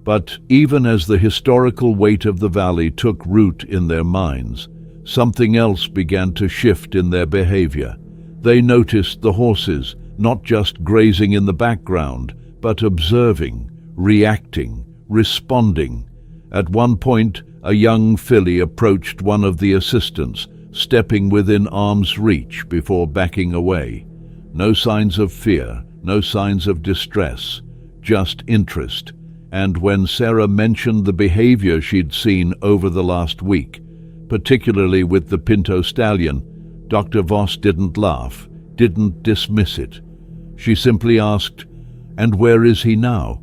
But even as the historical weight of the valley took root in their minds, something else began to shift in their behavior. They noticed the horses, not just grazing in the background, but observing, reacting, responding. At one point, a young filly approached one of the assistants, stepping within arm's reach before backing away. No signs of fear, no signs of distress, just interest. And when Sarah mentioned the behavior she'd seen over the last week, particularly with the Pinto stallion, Dr. Voss didn't laugh, didn't dismiss it. She simply asked, "And where is he now?"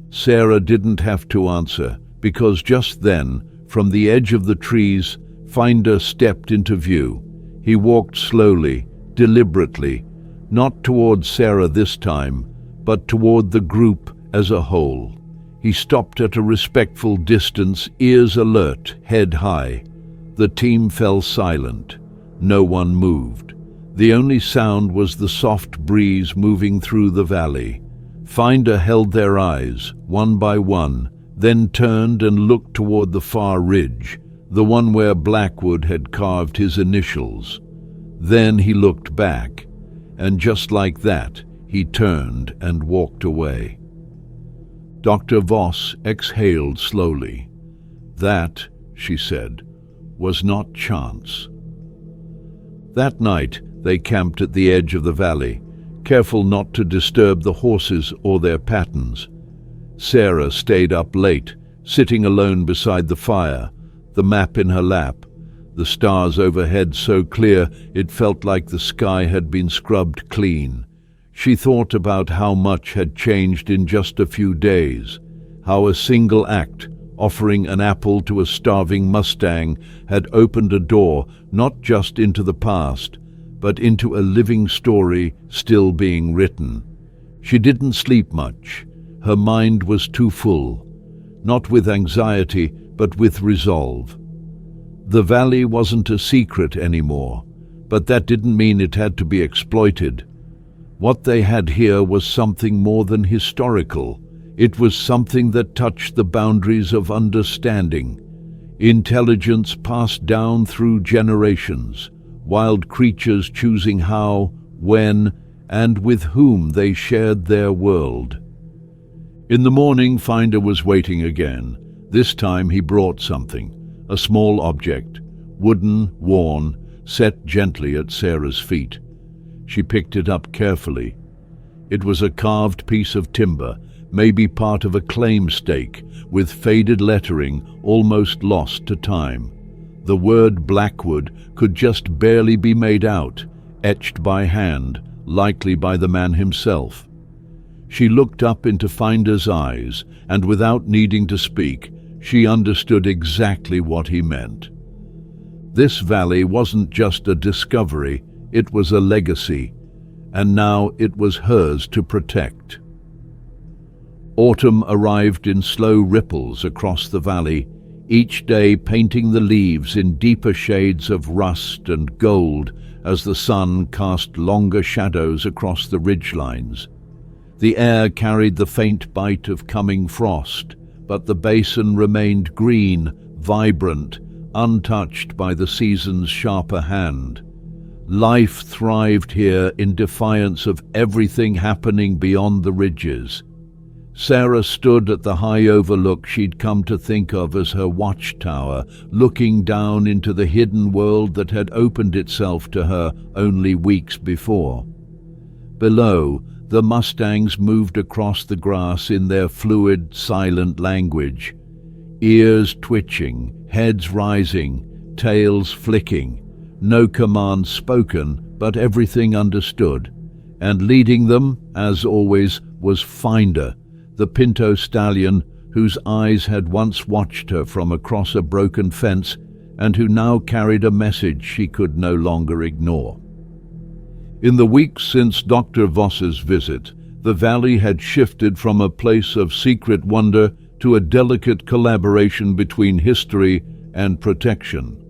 Sarah didn't have to answer, because just then, from the edge of the trees, Finder stepped into view. He walked slowly, deliberately, not toward Sarah this time, but toward the group as a whole. He stopped at a respectful distance, ears alert, head high. The team fell silent. No one moved. The only sound was the soft breeze moving through the valley. Finder held their eyes, one by one, then turned and looked toward the far ridge, the one where Blackwood had carved his initials. Then he looked back, and just like that, he turned and walked away. Dr. Voss exhaled slowly. That, she said, was not chance. That night, they camped at the edge of the valley, careful not to disturb the horses or their patterns. Sarah stayed up late, sitting alone beside the fire, the map in her lap, the stars overhead so clear it felt like the sky had been scrubbed clean. She thought about how much had changed in just a few days, how a single act, offering an apple to a starving Mustang, had opened a door not just into the past, but into a living story still being written. She didn't sleep much. Her mind was too full, not with anxiety, but with resolve. The valley wasn't a secret anymore, but that didn't mean it had to be exploited. What they had here was something more than historical. It was something that touched the boundaries of understanding. Intelligence passed down through generations, wild creatures choosing how, when, and with whom they shared their world. In the morning, Finder was waiting again. This time he brought something, a small object, wooden, worn, set gently at Sarah's feet. She picked it up carefully. It was a carved piece of timber, maybe part of a claim stake, with faded lettering almost lost to time. The word Blackwood could just barely be made out, etched by hand, likely by the man himself. She looked up into Finder's eyes, and without needing to speak, she understood exactly what he meant. This valley wasn't just a discovery, it was a legacy, and now it was hers to protect. Autumn arrived in slow ripples across the valley, each day painting the leaves in deeper shades of rust and gold as the sun cast longer shadows across the ridgelines. The air carried the faint bite of coming frost, but the basin remained green, vibrant, untouched by the season's sharper hand. Life thrived here in defiance of everything happening beyond the ridges. Sarah stood at the high overlook she'd come to think of as her watchtower, looking down into the hidden world that had opened itself to her only weeks before. Below, the Mustangs moved across the grass in their fluid, silent language, ears twitching, heads rising, tails flicking, no command spoken, but everything understood. And leading them, as always, was Finder, the pinto stallion whose eyes had once watched her from across a broken fence and who now carried a message she could no longer ignore. In the weeks since Dr. Voss's visit, the valley had shifted from a place of secret wonder to a delicate collaboration between history and protection.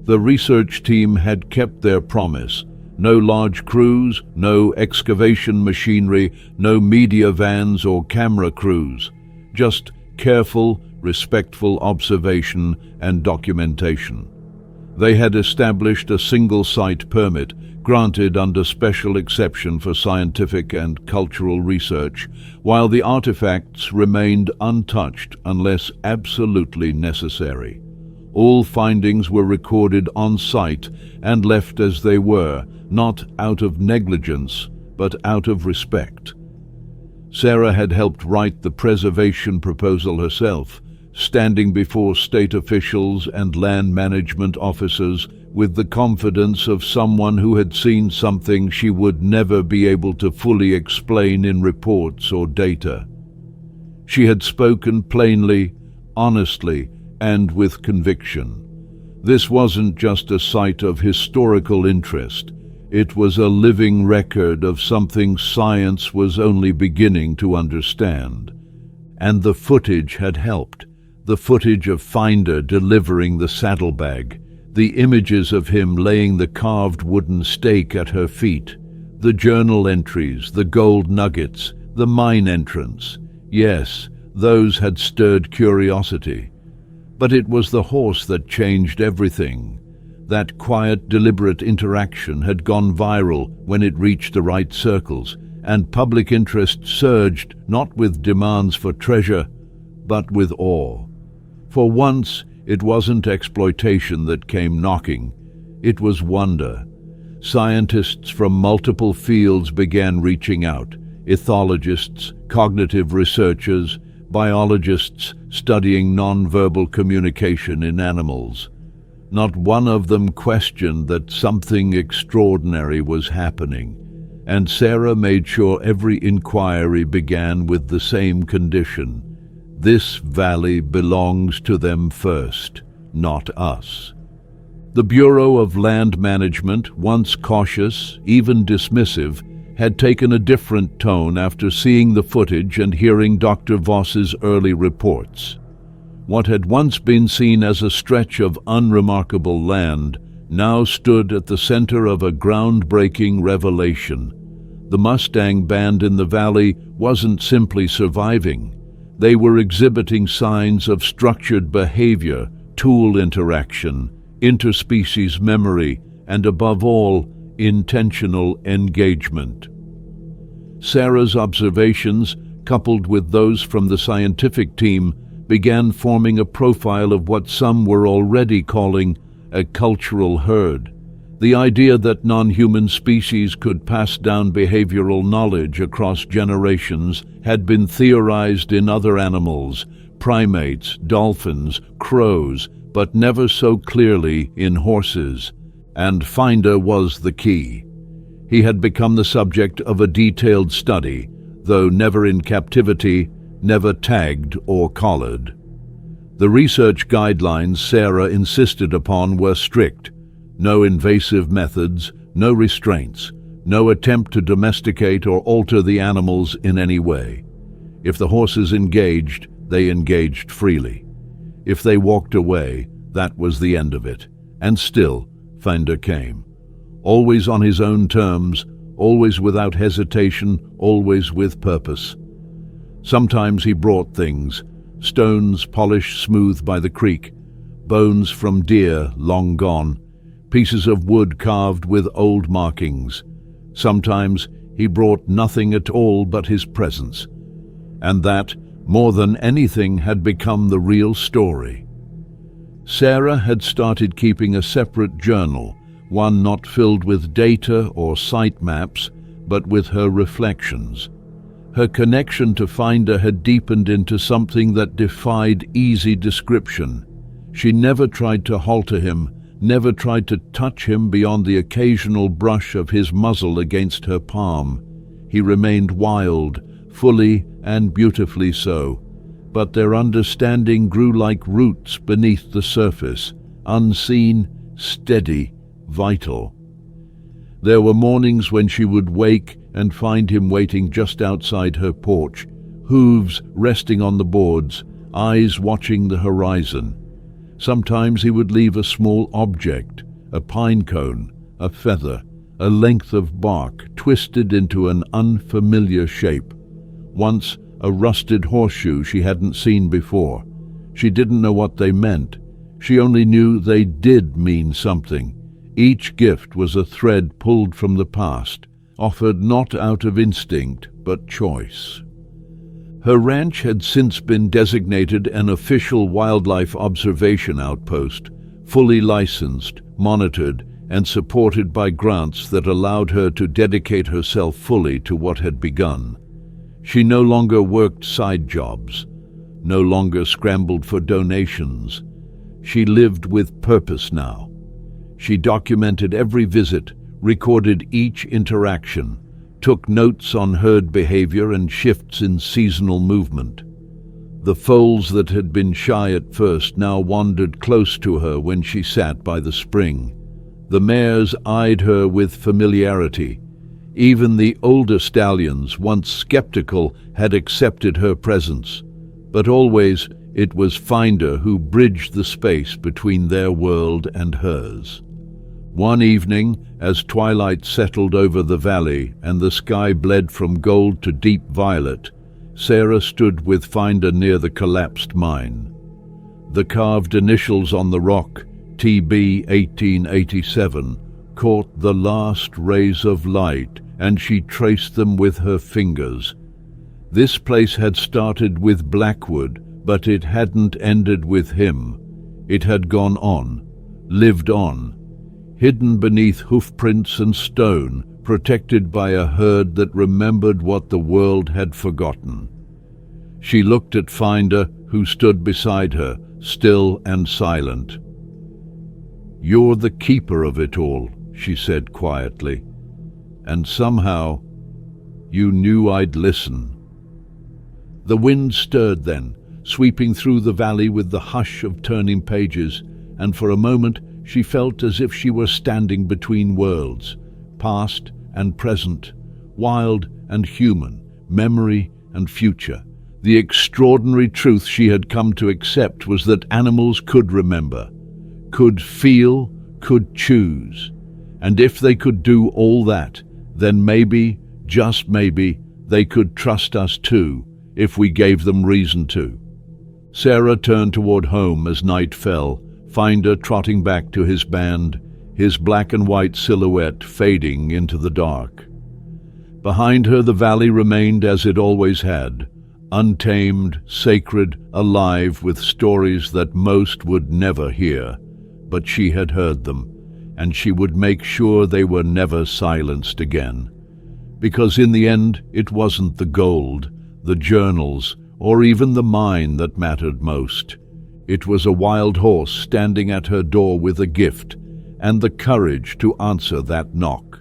The research team had kept their promise. No large crews, no excavation machinery, no media vans or camera crews. Just careful, respectful observation and documentation. They had established a single-site permit, granted under special exception for scientific and cultural research, while the artifacts remained untouched unless absolutely necessary. All findings were recorded on site and left as they were, not out of negligence, but out of respect. Sarah had helped write the preservation proposal herself, standing before state officials and land management officers with the confidence of someone who had seen something she would never be able to fully explain in reports or data. She had spoken plainly, honestly, and with conviction. This wasn't just a site of historical interest. It was a living record of something science was only beginning to understand. And the footage had helped. The footage of Finder delivering the saddlebag, The images of him laying the carved wooden stake at her feet, the journal entries, the gold nuggets, the mine entrance. Yes, those had stirred curiosity. But it was the horse that changed everything. That quiet, deliberate interaction had gone viral when it reached the right circles, and public interest surged, not with demands for treasure, but with awe. For once, it wasn't exploitation that came knocking. It was wonder. Scientists from multiple fields began reaching out. Ethologists, cognitive researchers, biologists studying nonverbal communication in animals. Not one of them questioned that something extraordinary was happening, and Sarah made sure every inquiry began with the same condition. This valley belongs to them first, not us. The Bureau of Land Management, once cautious, even dismissive, had taken a different tone after seeing the footage and hearing Dr. Voss's early reports. What had once been seen as a stretch of unremarkable land now stood at the center of a groundbreaking revelation. The Mustang band in the valley wasn't simply surviving. They were exhibiting signs of structured behavior, tool interaction, interspecies memory, and above all, intentional engagement. Sarah's observations, coupled with those from the scientific team, began forming a profile of what some were already calling a cultural herd. The idea that non-human species could pass down behavioral knowledge across generations had been theorized in other animals, primates, dolphins, crows, but never so clearly in horses. And Finder was the key. He had become the subject of a detailed study, though never in captivity, never tagged or collared. The research guidelines Sarah insisted upon were strict. No invasive methods, no restraints, no attempt to domesticate or alter the animals in any way. If the horses engaged, they engaged freely. If they walked away, that was the end of it. And still, Finder came. Always on his own terms, always without hesitation, always with purpose. Sometimes he brought things, stones polished smooth by the creek, bones from deer long gone, pieces of wood carved with old markings. Sometimes he brought nothing at all but his presence. And that, more than anything, had become the real story. Sarah had started keeping a separate journal, one not filled with data or site maps, but with her reflections. Her connection to Finder had deepened into something that defied easy description. She never tried to halter him, never tried to touch him beyond the occasional brush of his muzzle against her palm. He remained wild, fully and beautifully so. But their understanding grew like roots beneath the surface, unseen, steady, vital. There were mornings when she would wake and find him waiting just outside her porch, hooves resting on the boards, eyes watching the horizon. Sometimes he would leave a small object, a pine cone, a feather, a length of bark twisted into an unfamiliar shape. Once, a rusted horseshoe she hadn't seen before. She didn't know what they meant. She only knew they did mean something. Each gift was a thread pulled from the past, offered not out of instinct, but choice. Her ranch had since been designated an official wildlife observation outpost, fully licensed, monitored, and supported by grants that allowed her to dedicate herself fully to what had begun. She no longer worked side jobs, no longer scrambled for donations. She lived with purpose now. She documented every visit, recorded each interaction, took notes on herd behavior and shifts in seasonal movement. The foals that had been shy at first now wandered close to her when she sat by the spring. The mares eyed her with familiarity. Even the older stallions, once skeptical, had accepted her presence. But always It was Finder who bridged the space between their world and hers. One evening, as twilight settled over the valley and the sky bled from gold to deep violet, Sarah stood with Finder near the collapsed mine. The carved initials on the rock, TB 1887, caught the last rays of light, and she traced them with her fingers. This place had started with Blackwood, but it hadn't ended with him. It had gone on, lived on, hidden beneath hoofprints and stone, protected by a herd that remembered what the world had forgotten. She looked at Finder, who stood beside her, still and silent. "You're the keeper of it all," she said quietly, "and somehow you knew I'd listen." The wind stirred then, sweeping through the valley with the hush of turning pages, and for a moment she felt as if she were standing between worlds, past and present, wild and human, memory and future. The extraordinary truth she had come to accept was that animals could remember, could feel, could choose. And if they could do all that, then maybe, just maybe, they could trust us too, if we gave them reason to. Sarah turned toward home as night fell, Finder trotting back to his band, his black and white silhouette fading into the dark. Behind her the valley remained as it always had, untamed, sacred, alive with stories that most would never hear. But she had heard them, and she would make sure they were never silenced again. Because in the end, it wasn't the gold, the journals, or even the mine that mattered most. It was a wild horse standing at her door with a gift, and the courage to answer that knock.